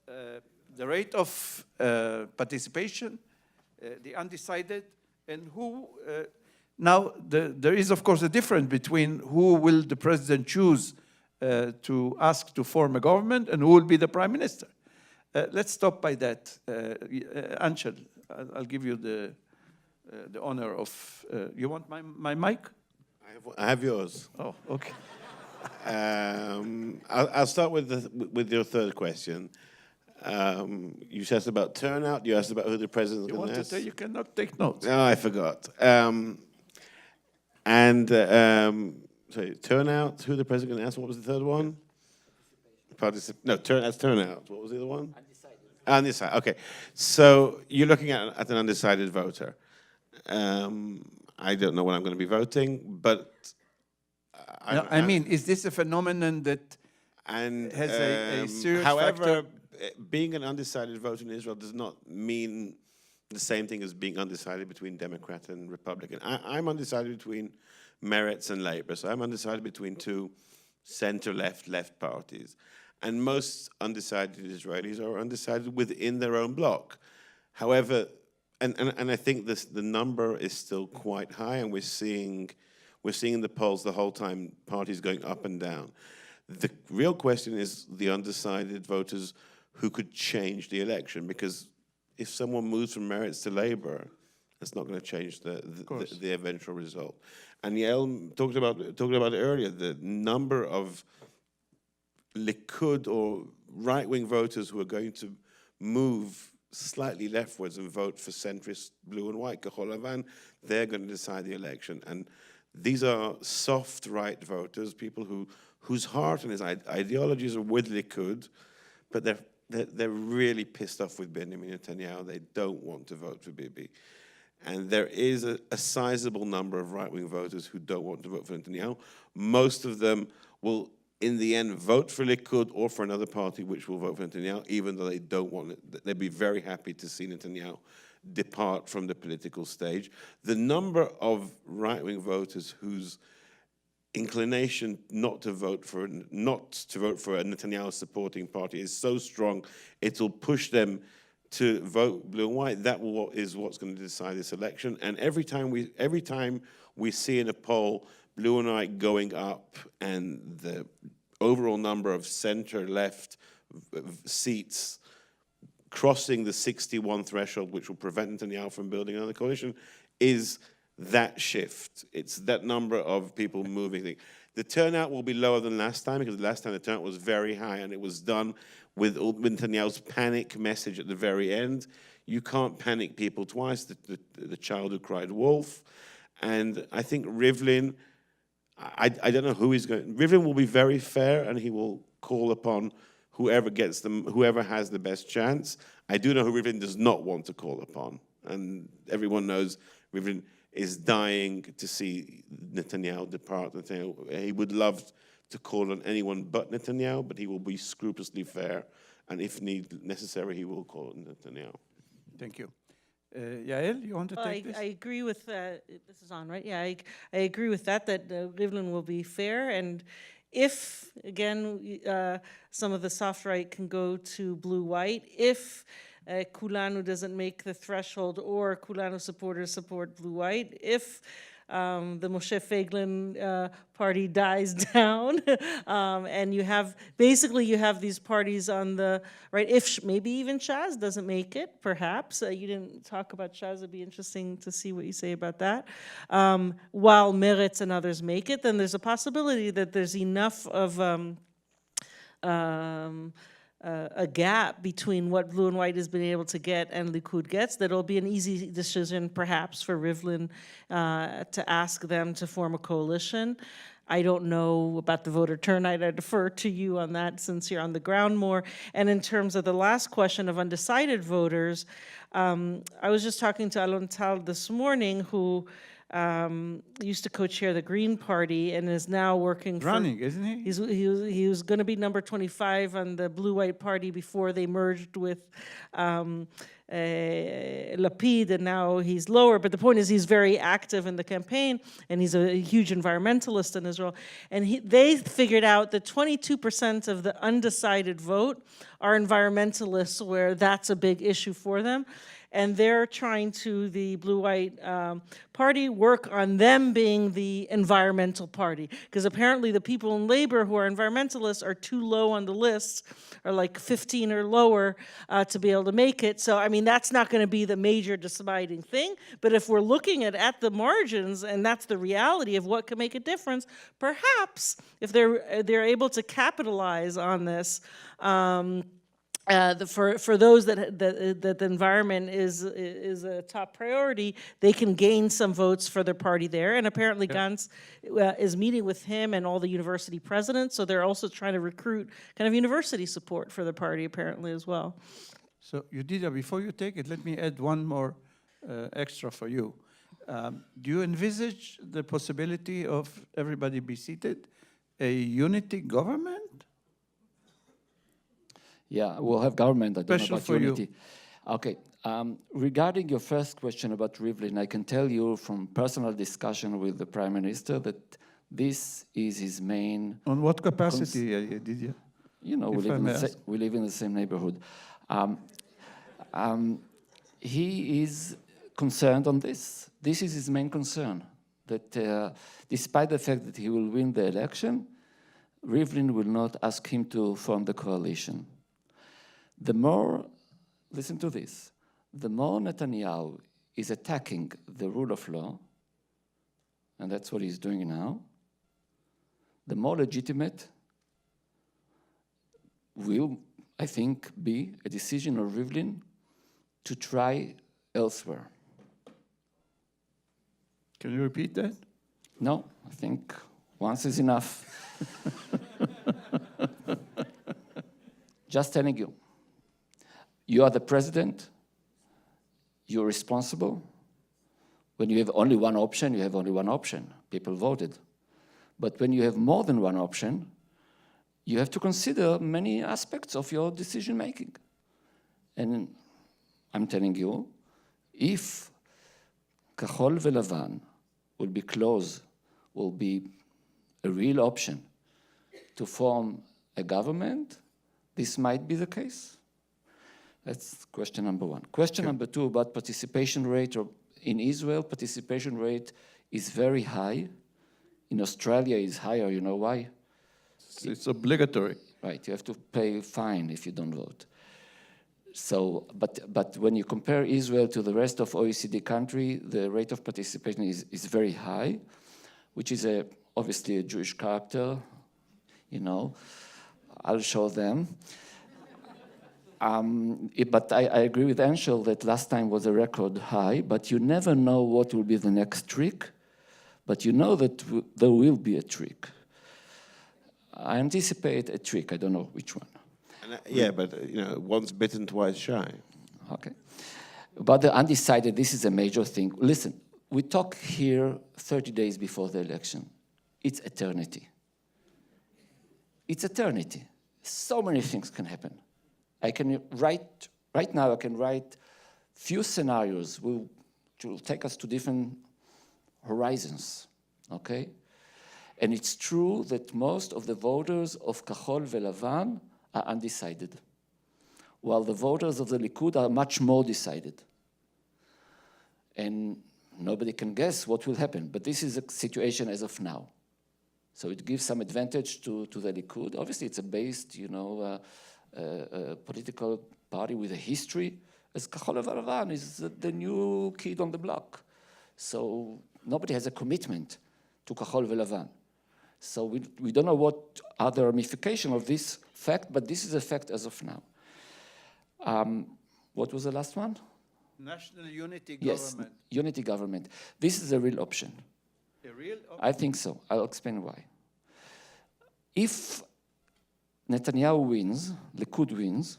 the rate of participation, the undecided, and who, now there is of course a difference between who will the president choose to ask to form a government and who will be the prime minister. Let's stop by that. Anshel, I'll give you the honor of, you want my mic? I have yours. Oh, okay. I'll start with your third question. You asked about turnout. You asked about who the president is You going want to to ask. say you cannot take notes. Oh, I forgot. Sorry, turnout. Who the president going to ask? What was the third one? No, that's turnout. What was the other one? Undecided. Okay, so you're looking at an undecided voter. I don't know when I'm going to be voting, but I mean, is this a phenomenon that and has a serious however, factor? being an undecided voter in Israel does not mean the same thing as being undecided between Democrat and Republican. I'm undecided between Meretz and Labour, so I'm undecided between two center-left parties. And most undecided Israelis are undecided within their own bloc. However, and I think the number is still quite high, and we're seeing in the polls the whole time parties going up and down. The real question is the undecided voters who could change the election, because if someone moves from Meretz to Labour, that's not going to change the eventual result. And Yael talked about it earlier, the number of Likud or right-wing voters who are going to move slightly leftwards and vote for centrist blue and white, Kahol Lavan, they're going to decide the election. And these are soft right voters, people whose heart and his ideologies are with Likud, but they're really pissed off with Benjamin Netanyahu. They don't want to vote for Bibi. And there is a sizable number of right-wing voters who don't want to vote for Netanyahu. Most of them will, in the end, vote for Likud or for another party which will vote for Netanyahu, even though they don't want it. They'd be very happy to see Netanyahu depart from the political stage. The number of right-wing voters whose inclination not to vote for a Netanyahu supporting party is so strong, it'll push them to vote blue and white. That is what's going to decide this election. And every time we see in a poll blue and white going up and the overall number of center-left seats crossing the 61 threshold, which will prevent Netanyahu from building another coalition, is that shift. It's that number of people moving. The turnout will be lower than last time, because last time the turnout was very high, and it was done with Netanyahu's panic message at the very end. You can't panic people twice, the child who cried wolf. And I think Rivlin, I don't know who he's going. Rivlin will be very fair, and he will call upon whoever has the best chance. I do know who Rivlin does not want to call upon, and everyone knows Rivlin is dying to see Netanyahu depart. He would love to call on anyone but Netanyahu, but he will be scrupulously fair, and if necessary, he will call on Netanyahu. Thank you. Yael, you want to take this? I agree with, this is on, right? Yeah, I agree with that Rivlin will be fair. And if, again, some of the soft right can go to blue-white, if Kulanu doesn't make the threshold or Kulanu supporters support blue-white, if the Moshe Feiglin party dies down, and you have these parties on the right. If maybe even Shaz doesn't make it, perhaps you didn't talk about Shaz. It'd be interesting to see what you say about that. While Meretz and others make it, then there's a possibility that there's enough of a gap between what blue and white has been able to get and Likud gets, that it'll be an easy decision perhaps for Rivlin to ask them to form a coalition. I don't know about the voter turnout. I defer to you on that since you're on the ground more. And in terms of the last question of undecided voters, I was just talking to Alon Tal this morning, who used to co-chair the Green Party and is now working for... Running, isn't he? He was going to be number 25 on the Blue-White Party before they merged with Lapid, and now he's lower. But the point is he's very active in the campaign, and he's a huge environmentalist in Israel. And they figured out that 22% of the undecided vote are environmentalists, where that's a big issue for them. And they're trying to, the Blue-White Party, work on them being the environmental party. Because apparently the people in labor who are environmentalists are too low on the list, or like 15 or lower, to be able to make it. So, I mean, that's not going to be the major deciding thing. But if we're looking at the margins, and that's the reality of what can make a difference, perhaps if they're able to capitalize on this, for those that the environment is a top priority, they can gain some votes for their party there. And apparently Gantz is meeting with him and all the university presidents, so they're also trying to recruit kind of university support for the party apparently as well. So, Yedidia, before you take it, let me add one more extra for you. Do you envisage the possibility of everybody be seated, a unity government? Yeah, we'll have government. I don't know Special about for you. unity. Okay. Regarding your first question about Rivlin, I can tell you from personal discussion with the Prime Minister that this is his main... On what capacity, Yedidia? You know, we live in the same neighborhood. He is concerned on this. This is his main concern, that despite the fact that he will win the election, Rivlin will not ask him to form the coalition. The more, listen to this, the more Netanyahu is attacking the rule of law, and that's what he's doing now, the more legitimate will, I think, be a decision of Rivlin to try elsewhere. Can you repeat that? No, I think once is enough. Just telling you. You are the president, you're responsible. When you have only one option, you have only one option. People voted. But when you have more than one option, you have to consider many aspects of your decision making. And I'm telling you, if Kahol veLavan will be close, will be a real option to form a government, this might be the case. That's question number one. Question number two about participation rate. In Israel, participation rate is very high. In Australia, it's higher. You know why? It's obligatory. Right, you have to pay a fine if you don't vote. So, but when you compare Israel to the rest of OECD country, the rate of participation is very high, which is obviously a Jewish character, you know. I'll show them. But I agree with Anshel that last time was a record high, but you never know what will be the next trick, but you know that there will be a trick. I anticipate a trick, I don't know which one. Yeah, but you know, once bitten, twice shy. Okay. But the undecided, this is a major thing. Listen, we talk here 30 days before the election. It's eternity. It's eternity. So many things can happen. I can write, right now I can write few scenarios which will take us to different horizons, okay? And it's true that most of the voters of Kahol veLavan are undecided, while the voters of the Likud are much more decided. And nobody can guess what will happen, but this is a situation as of now. So it gives some advantage to the Likud. Obviously, it's a based, you know, political party with a history, as Kahol veLavan is the new kid on the block. So nobody has a commitment to Kahol veLavan. So we don't know what are the ramifications of this fact, but this is a fact as of now. What was the last one? National unity Yes, government. unity government. This is a real option. A real option? I think so. I'll explain why. If Netanyahu wins, Likud wins,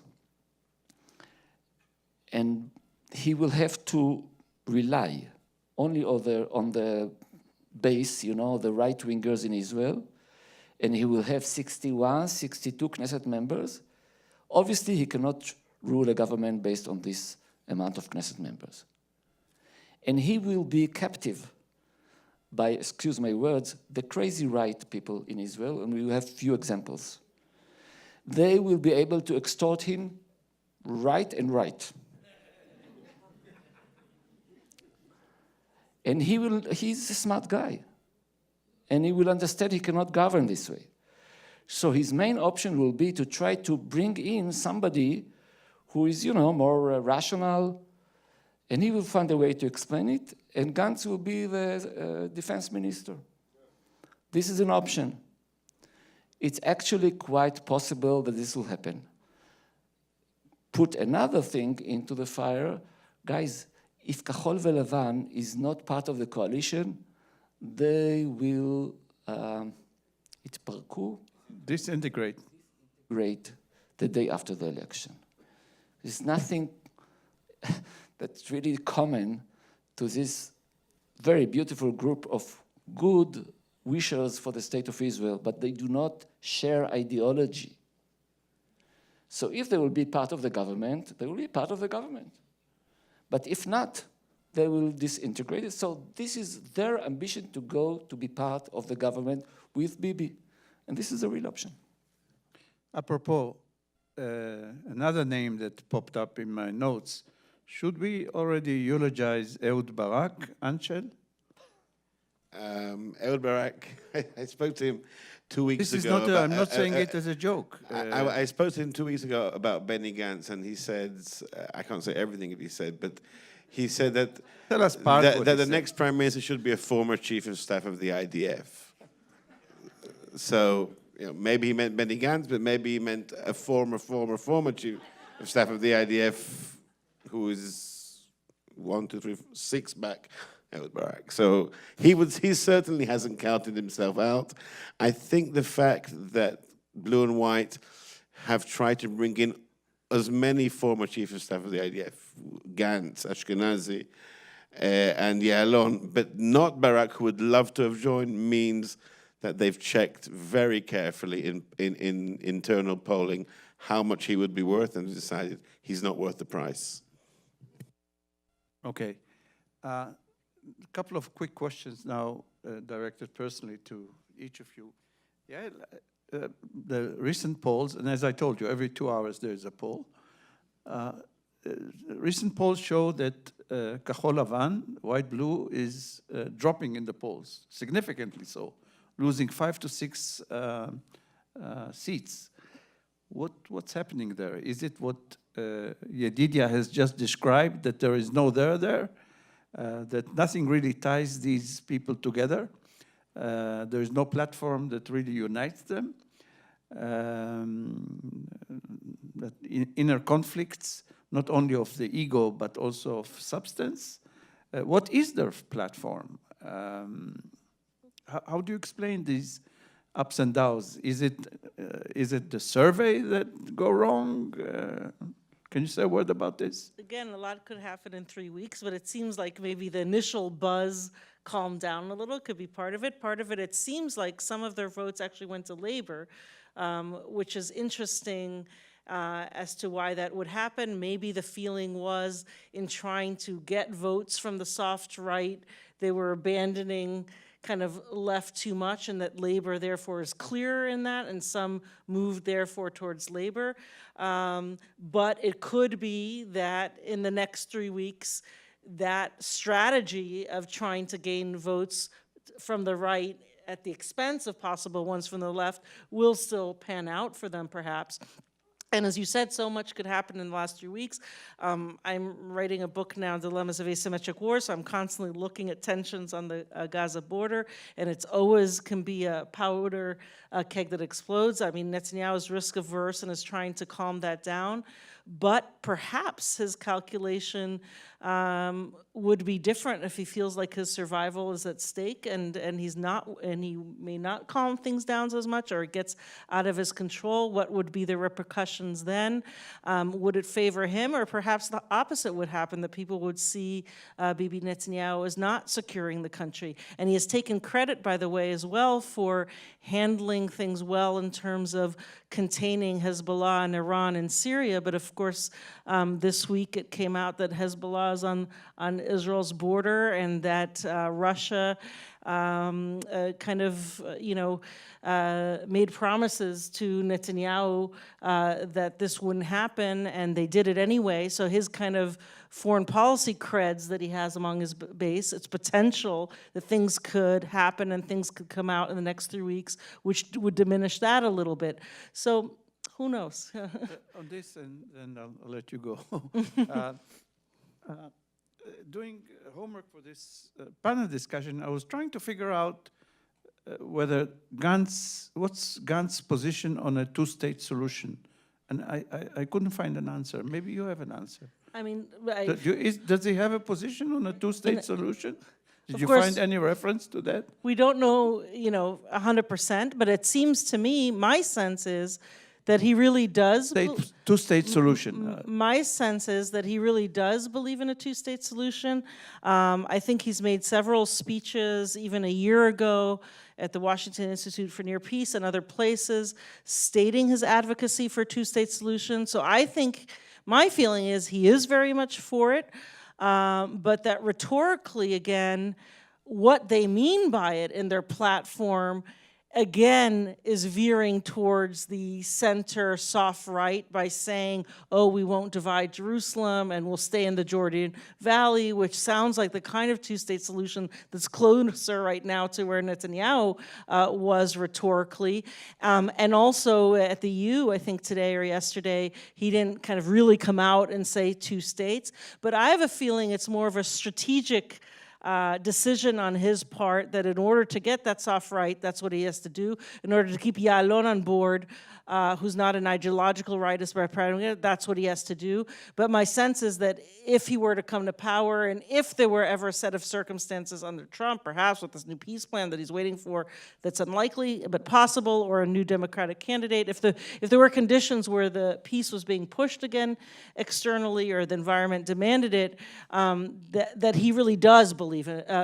and he will have to rely only on the base, you know, the right-wingers in Israel, and he will have 61, 62 Knesset members. Obviously, he cannot rule a government based on this amount of Knesset members. And he will be captive by, excuse my words, the crazy right people in Israel, and we will have few examples. They will be able to extort him right and right. And he's a smart guy. And he will understand he cannot govern this way. So his main option will be to try to bring in somebody who is, you know, more rational, and he will find a way to explain it, and Gantz will be the defense minister. This is an option. It's actually quite possible that this will happen. Put another thing into the fire, guys, if Kahol Velavan is not part of the coalition, they will Disintegrate. Great the day after the election. There's nothing that's really common to this very beautiful group of good wishers for the state of Israel, but they do not share ideology. So if they will be part of the government, they will be part of the government. But if not, they will disintegrate it. So this is their ambition to go to be part of the government with Bibi. And this is a real option. Apropos, another name that popped up in my notes, should we already eulogize Ehud Barak, Anshel? Ehud Barak, I spoke to him 2 weeks This is ago. not, I'm not saying it as a joke. I spoke to him 2 weeks ago about Benny Gantz, and he said, I can't say everything that he said, but he said that, Tell us part what that he the said. next prime minister should be a former chief of staff of the IDF. So, you know, maybe he meant Benny Gantz, but maybe he meant a former chief of staff of the IDF who is 1, 2, 3, 6 back. Ehud Barak. So he certainly hasn't counted himself out. I think the fact that Blue and White have tried to bring in as many former chief of staff of the IDF, Gantz, Ashkenazi, and Yael, but not Barak, who would love to have joined, means that they've checked very carefully in internal polling how much he would be worth, and decided he's not worth the price. Okay. A couple of quick questions now, directed personally to each of you. Yeah, the recent polls, and as I told you, every 2 hours there is a poll. Recent polls show that Kahol Lavan, white-blue, is dropping in the polls, significantly so, losing 5 to 6 seats. What's happening there? Is it what Yedidia has just described, that there is no there? That nothing really ties these people together. There is no platform that really unites them. That inner conflicts, not only of the ego, but also of substance. What is their platform? How do you explain these ups and downs? Is it the survey that go wrong? Can you say a word about this? Again, a lot could happen in 3 weeks, but it seems like maybe the initial buzz calmed down a little, could be part of it. Part of it, it seems like some of their votes actually went to Labor, which is interesting as to why that would happen. Maybe the feeling was in trying to get votes from the soft right, they were abandoning kind of left too much, and that Labor therefore is clearer in that, and some moved therefore towards Labor. But it could be that in the next 3 weeks, that strategy of trying to gain votes from the right at the expense of possible ones from the left will still pan out for them perhaps. And as you said, so much could happen in the last 3 weeks. I'm writing a book now, Dilemmas of Asymmetric War, so I'm constantly looking at tensions on the Gaza border, and it's always can be a powder keg that explodes. I mean, Netanyahu is risk averse and is trying to calm that down. but perhaps his calculation would be different if he feels like his survival is at stake and he may not calm things down as much, or it gets out of his control. What would be the repercussions then? Would it favor him, or perhaps the opposite would happen, that people would see Bibi Netanyahu as not securing the country? And he has taken credit, by the way, as well for handling things well in terms of containing Hezbollah and Iran in Syria. But of course, this week it came out that Hezbollah is on Israel's border, and that Russia made promises to Netanyahu that this wouldn't happen, and they did it anyway. So his kind of foreign policy creds that he has among his base, it's potential that things could happen and things could come out in the next 3 weeks, which would diminish that a little bit. So who knows? On this, and I'll let you go. Doing homework for this panel discussion, I was trying to figure out whether what's Gantz's position on a two-state solution, and I couldn't find an answer. Maybe you have an answer. I mean, does he have a position on a two-state solution? Did you course, find any reference to that? we don't know, 100%, but it seems to me, my sense is that he really does. Two-state solution. My sense is that he really does believe in a two-state solution. I think he's made several speeches, even a year ago, at the Washington Institute for Near Peace and other places, stating his advocacy for a two-state solution. So I think my feeling is he is very much for it, but that rhetorically, again, what they mean by it in their platform again is veering towards the center soft right by saying, oh, we won't divide Jerusalem and we'll stay in the Jordan Valley, which sounds like the kind of two-state solution that's closer right now to where Netanyahu was rhetorically. And also at the U, I think today or yesterday, he didn't kind of really come out and say two states. But I have a feeling it's more of a strategic decision on his part that in order to get that soft right, that's what he has to do. In order to keep Yael on board, who's not an ideological rightist, but that's what he has to do. But my sense is that if he were to come to power, and if there were ever a set of circumstances under Trump, perhaps with this new peace plan that he's waiting for, that's unlikely but possible, or a new Democratic candidate, if there were conditions where the peace was being pushed again externally, or the environment demanded it, that he really does believe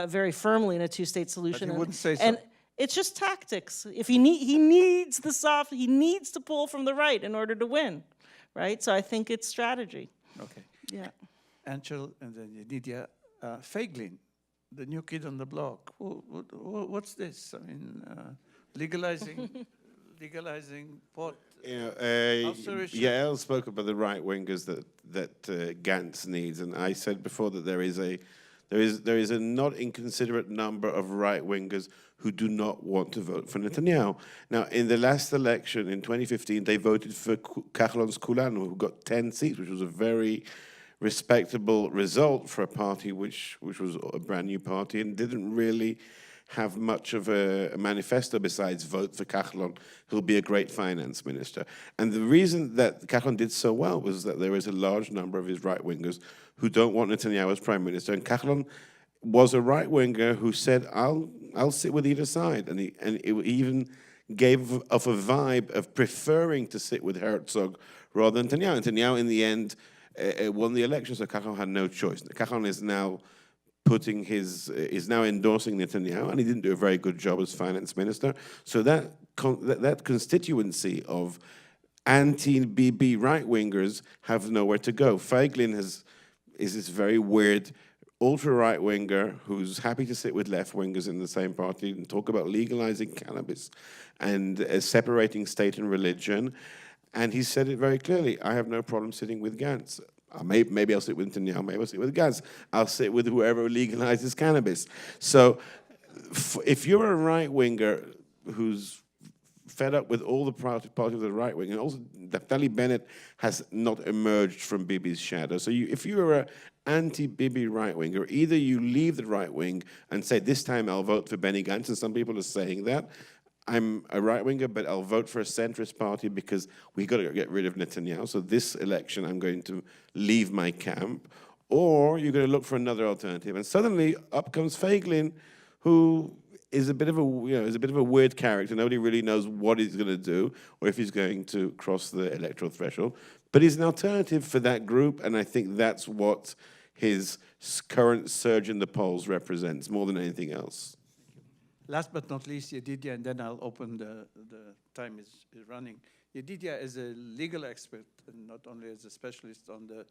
very firmly in a two-state solution. But he wouldn't say so. And it's just tactics. If he needs the soft, he needs to pull from the right in order to win, right? So I think it's strategy. Okay. Yeah. Anshel and then Yedidia. Feiglin, the new kid on the block. What's this? I mean, legalizing pot. Yael spoke about the right wingers that Gantz needs, and I said before that there is a not inconsiderate number of right wingers who do not want to vote for Netanyahu. Now, in the last election in 2015, they voted for Kahlon's Kulanu, who got 10 seats, which was a very respectable result for a party which was a brand new party and didn't really have much of a manifesto besides vote for Kahlon, who'll be a great finance minister. And the reason that Kahlon did so well was that there is a large number of his right-wingers who don't want Netanyahu as prime minister. And Kahlon was a right-winger who said, I'll sit with either side. And he even gave off a vibe of preferring to sit with Herzog rather than Netanyahu. Netanyahu, in the end, won the election, so Kahlon had no choice. Kahlon is now endorsing Netanyahu, and he didn't do a very good job as finance minister. So that constituency of anti-Bibi right-wingers have nowhere to go. Feiglin is this very weird ultra-right-winger who's happy to sit with left-wingers in the same party and talk about legalizing cannabis and separating state and religion. And he said it very clearly, I have no problem sitting with Gantz. Maybe I'll sit with Netanyahu, maybe I'll sit with Gantz. I'll sit with whoever legalizes cannabis. So if you're a right-winger who's fed up with all the party of the right wing, and also Naftali Bennett has not emerged from Bibi's shadow. So if you're an anti-Bibi right winger, either you leave the right wing and say, this time I'll vote for Benny Gantz, and some people are saying that. I'm a right-winger, but I'll vote for a centrist party because we got to get rid of Netanyahu. So this election, I'm going to leave my camp. Or you're going to look for another alternative. And suddenly up comes Feiglin, who is a bit of a weird character. Nobody really knows what he's going to do or if he's going to cross the electoral threshold. But he's an alternative for that group, and I think that's what his current surge in the polls represents more than anything else. Last but not least, Yedidia, and then I'll open the time is running. Yedidia is a legal expert, and not only as a specialist on the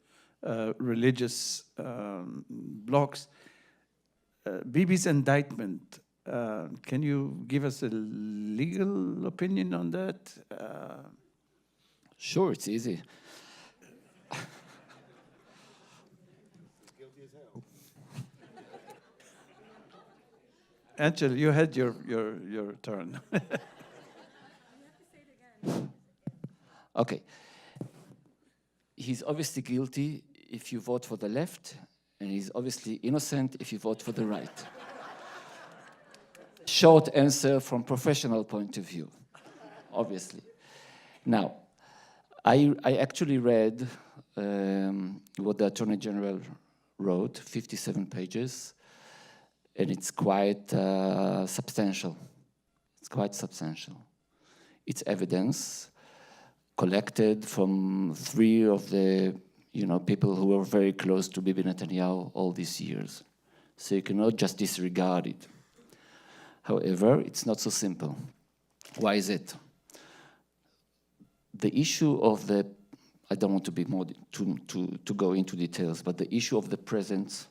religious blocks. Bibi's indictment, can you give us a legal opinion on that? Sure, it's easy. Anshel, you had your turn. Okay. He's obviously guilty if you vote for the left, and he's obviously innocent if you vote for the right. Short answer from professional point of view, obviously. Now, I actually read what the Attorney General wrote, 57 pages, and it's quite substantial. It's quite substantial. It's evidence collected from 3 of the people who were very close to Bibi Netanyahu all these years. So you cannot just disregard it. However, it's not so simple. Why is it? The issue of the, I don't want to be more to go into details, but the issue of the presence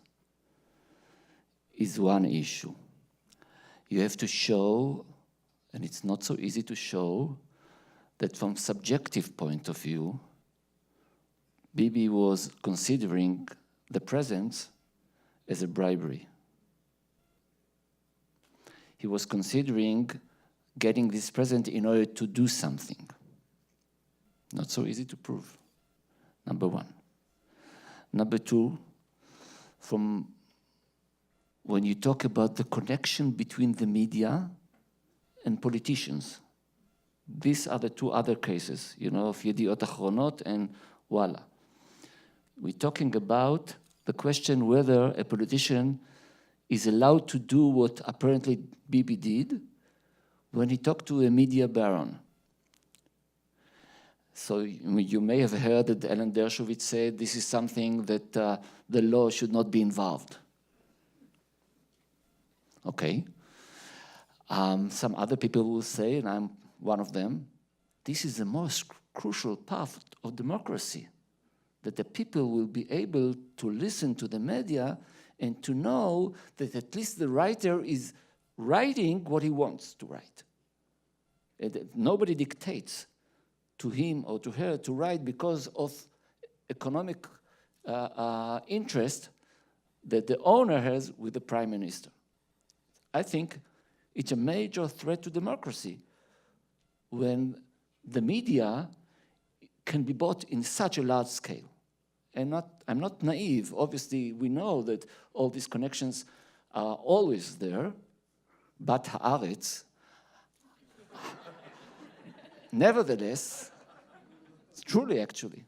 is one issue. You have to show, and it's not so easy to show, that from subjective point of view, Bibi was considering the presence as a bribery. He was considering getting this present in order to do something. Not so easy to prove, number one. Number two, from when you talk about the connection between the media and politicians, these are the 2 other cases, of Yediot Aronoff and Walla. We're talking about the question whether a politician is allowed to do what apparently Bibi did when he talked to a media baron. So you may have heard that Ellen Dershowitz said this is something that the law should not be involved. Okay. Some other people will say, and I'm one of them, this is the most crucial part of democracy, that the people will be able to listen to the media and to know that at least the writer is writing what he wants to write. Nobody dictates to him or to her to write because of economic interest that the owner has with the prime minister. I think it's a major threat to democracy when the media can be bought in such a large scale. And I'm not naive. Obviously, we know that all these connections are always there, but Haaretz, nevertheless, it's truly actually.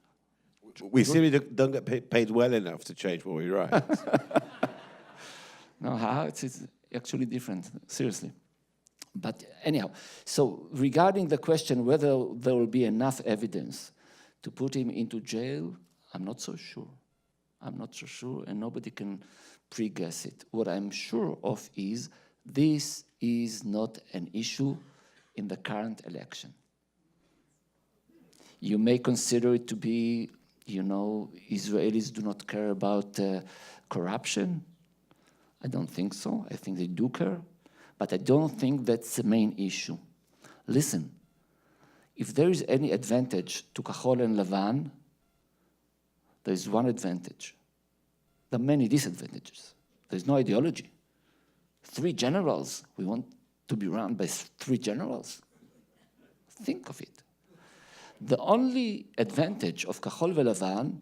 We simply don't get paid well enough to change what we write. No, Haaretz is actually different, seriously. But anyhow, so regarding the question whether there will be enough evidence to put him into jail, I'm not so sure. I'm not so sure, and nobody can pre-guess it. What I'm sure of is this is not an issue in the current election. You may consider it to be, Israelis do not care about corruption. I don't think so. I think they do care. But I don't think that's the main issue. Listen, if there is any advantage to Kahol and Lavan, there is one advantage. There are many disadvantages. There's no ideology. 3 generals. We want to be run by 3 generals. Think of it. The only advantage of Kahol and Lavan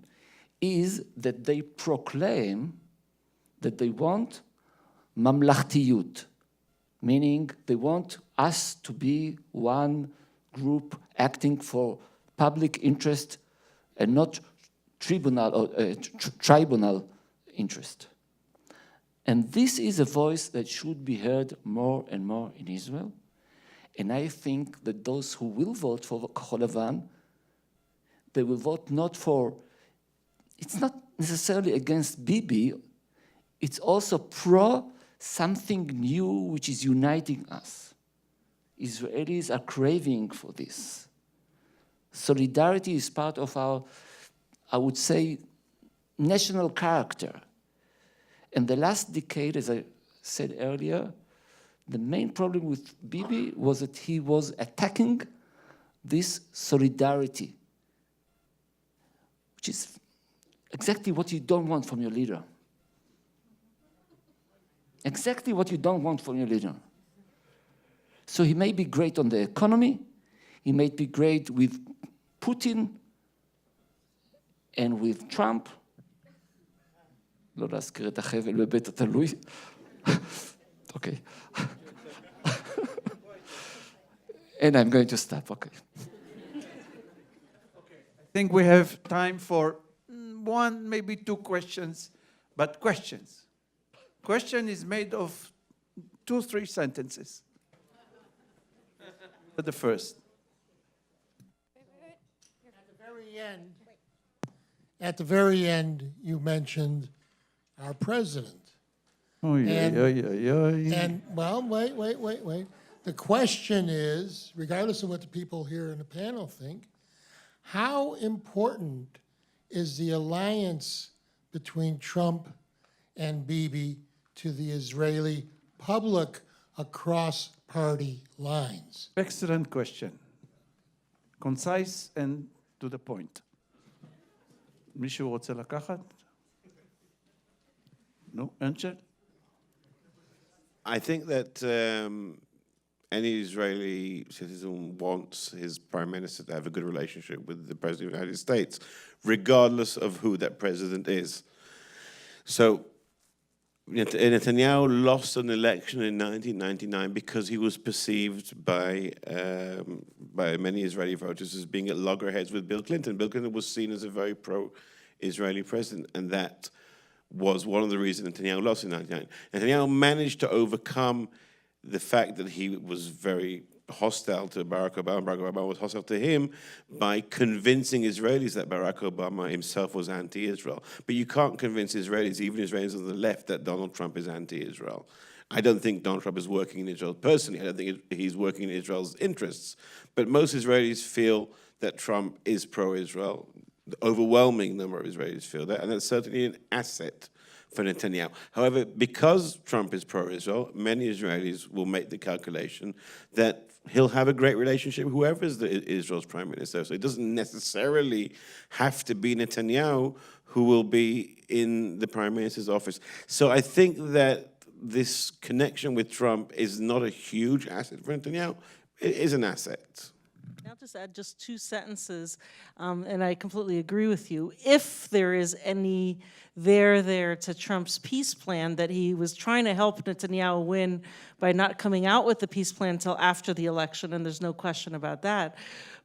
is that they proclaim that they want mamlachtiyut, meaning they want us to be one group acting for public interest and not tribunal or tribunal interest. And this is a voice that should be heard more and more in Israel. And I think that those who will vote for Kol-Levan, they will vote not for, it's not necessarily against Bibi, it's also pro something new which is uniting us. Israelis are craving for this. Solidarity is part of our, I would say, national character. And the last decade, as I said earlier, the main problem with Bibi was that he was attacking this solidarity, which is exactly what you don't want from your leader. Exactly what you don't want from your leader. So he may be great on the economy, he may be great with Putin and with Trump. לא להזכיר את החבל בבית התלוי. Okay. And I'm going to stop, okay. I think we have time for one, maybe two questions, but questions. Question is made of 2-3 sentences. But the first. At the very end, you mentioned our president. And, well, wait. The question is, regardless of what the people here in the panel think, how important is the alliance between Trump and Bibi to the Israeli public across party lines? Excellent question. Concise and to the point. מישהו רוצה לקחת? No? Anshel? I think that any Israeli citizen wants his prime minister to have a good relationship with the president of the United States, regardless of who that president is. So Netanyahu lost an election in 1999 because he was perceived by many Israeli voters as being at loggerheads with Bill Clinton. Bill Clinton was seen as a very pro-Israeli president, and that was one of the reasons Netanyahu lost in 1999. Netanyahu managed to overcome the fact that he was very hostile to Barack Obama. Barack Obama was hostile to him by convincing Israelis that Barack Obama himself was anti-Israel. But you can't convince Israelis, even Israelis on the left, that Donald Trump is anti-Israel. I don't think Donald Trump is working in Israel personally. I don't think he's working in Israel's interests. But most Israelis feel that Trump is pro-Israel. The overwhelming number of Israelis feel that, and that's certainly an asset for Netanyahu. However, because Trump is pro-Israel, many Israelis will make the calculation that he'll have a great relationship with whoever is Israel's prime minister. So it doesn't necessarily have to be Netanyahu who will be in the prime minister's office. So I think that this connection with Trump is not a huge asset for Netanyahu. It is an asset. I'll just add just 2 sentences, and I completely agree with you. If there is any there to Trump's peace plan, that he was trying to help Netanyahu win by not coming out with the peace plan until after the election, and there's no question about that.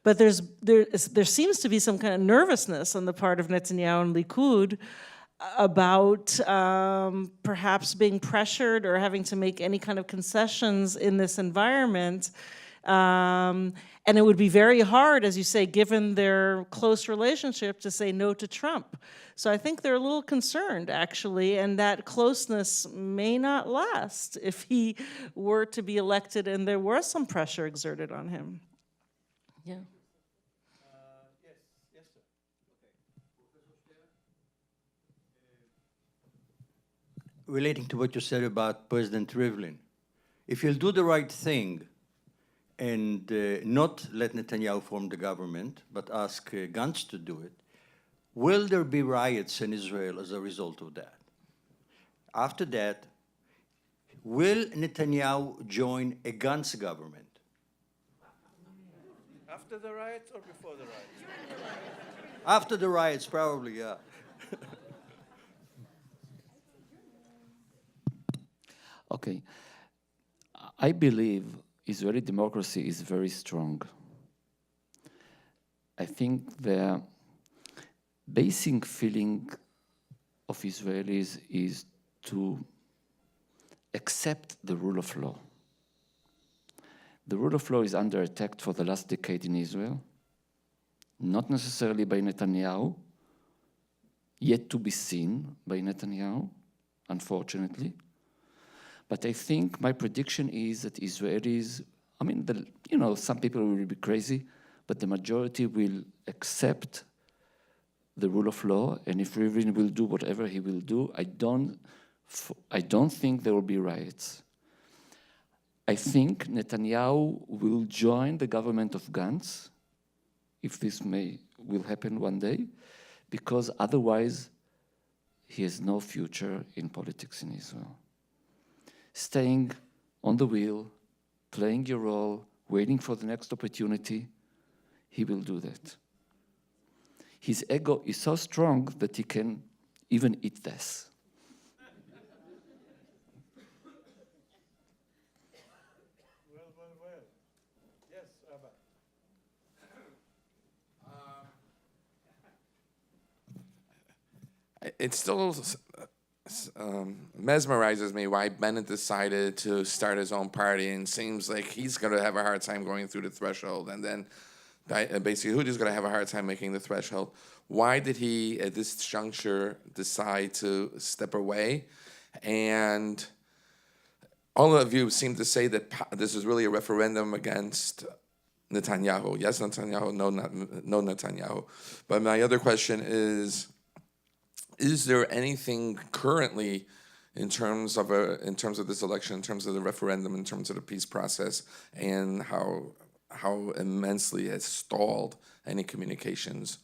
But there seems to be some kind of nervousness on the part of Netanyahu and Likud about perhaps being pressured or having to make any kind of concessions in this environment. And it would be very hard, as you say, given their close relationship, to say no to Trump. So I think they're a little concerned, actually, and that closeness may not last if he were to be elected and there was some pressure exerted on him. Yeah. Yes, sir. Relating to what you said about President Rivlin, if you'll do the right thing and not let Netanyahu form the government, but ask Gantz to do it, will there be riots in Israel as a result of that? After that, will Netanyahu join a Gantz government? After the riots or before the riots? After the riots, probably, yeah. Okay. I believe Israeli democracy is very strong. I think the basic feeling of Israelis is to accept the rule of law. The rule of law is under attack for the last decade in Israel, not necessarily by Netanyahu, yet to be seen by Netanyahu, unfortunately. But I think my prediction is that Israelis, some people will be crazy, but the majority will accept the rule of law, and if Rivlin will do whatever he will do, I don't think there will be riots. I think Netanyahu will join the government of Gantz, if this will happen one day, because otherwise he has no future in politics in Israel. Staying on the wheel, playing your role, waiting for the next opportunity, he will do that. His ego is so strong that he can even eat less. Well. Yes, Abba. It still mesmerizes me why Bennett decided to start his own party, and seems like he's going to have a hard time going through the threshold, and then basically Hudi's going to have a hard time making the threshold. Why did he, at this juncture, decide to step away? And all of you seem to say that this is really a referendum against Netanyahu. Yes, Netanyahu, no Netanyahu. But my other question is there anything currently in terms of this election, in terms of the referendum, in terms of the peace process, and how immensely it stalled any communications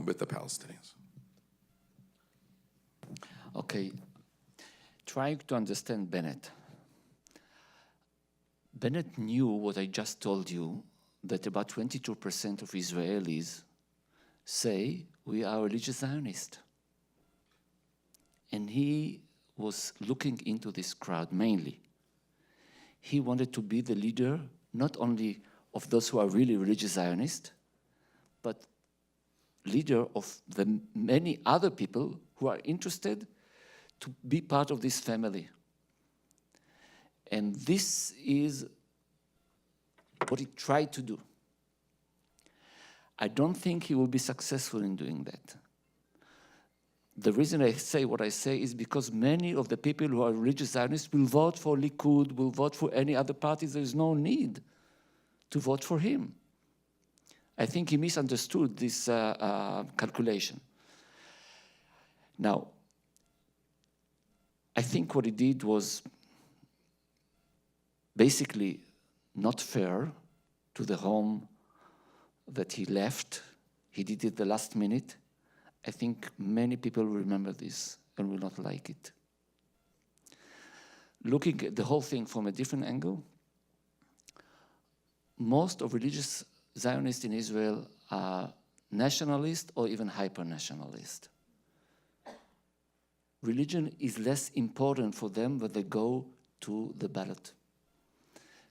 with the Palestinians? Okay, trying to understand Bennett. Bennett knew what I just told you, that about 22% of Israelis say we are religious Zionists. And he was looking into this crowd mainly. He wanted to be the leader, not only of those who are really religious Zionists, but leader of the many other people who are interested to be part of this family. And this is what he tried to do. I don't think he will be successful in doing that. The reason I say what I say is because many of the people who are religious Zionists will vote for Likud, will vote for any other parties. There is no need to vote for him. I think he misunderstood this calculation. Now, I think what he did was basically not fair to the home that he left. He did it the last minute. I think many people will remember this and will not like it. Looking at the whole thing from a different angle, most of religious Zionists in Israel are nationalist or even hyper-nationalist. Religion is less important for them when they go to the ballot.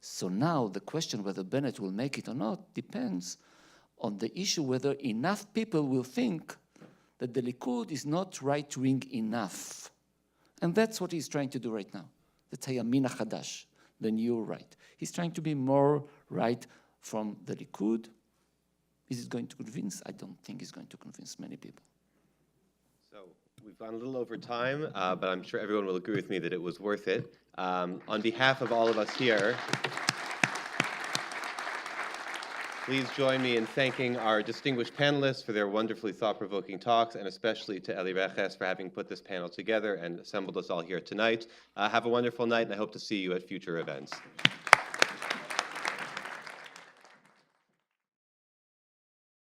So now the question whether Bennett will make it or not depends on the issue whether enough people will think that the Likud is not right-wing enough. And that's what he's trying to do right now. That's Hayamin HaChadash, the new right. He's trying to be more right from the Likud. Is it going to convince? I don't think it's going to convince many people. So we've gone a little over time, but I'm sure everyone will agree with me that it was worth it. On behalf of all of us here, please join me in thanking our distinguished panelists for their wonderfully thought-provoking talks, and especially to Elie Rekhess for having put this panel together and assembled us all here tonight. Have a wonderful night, and I hope to see you at future events.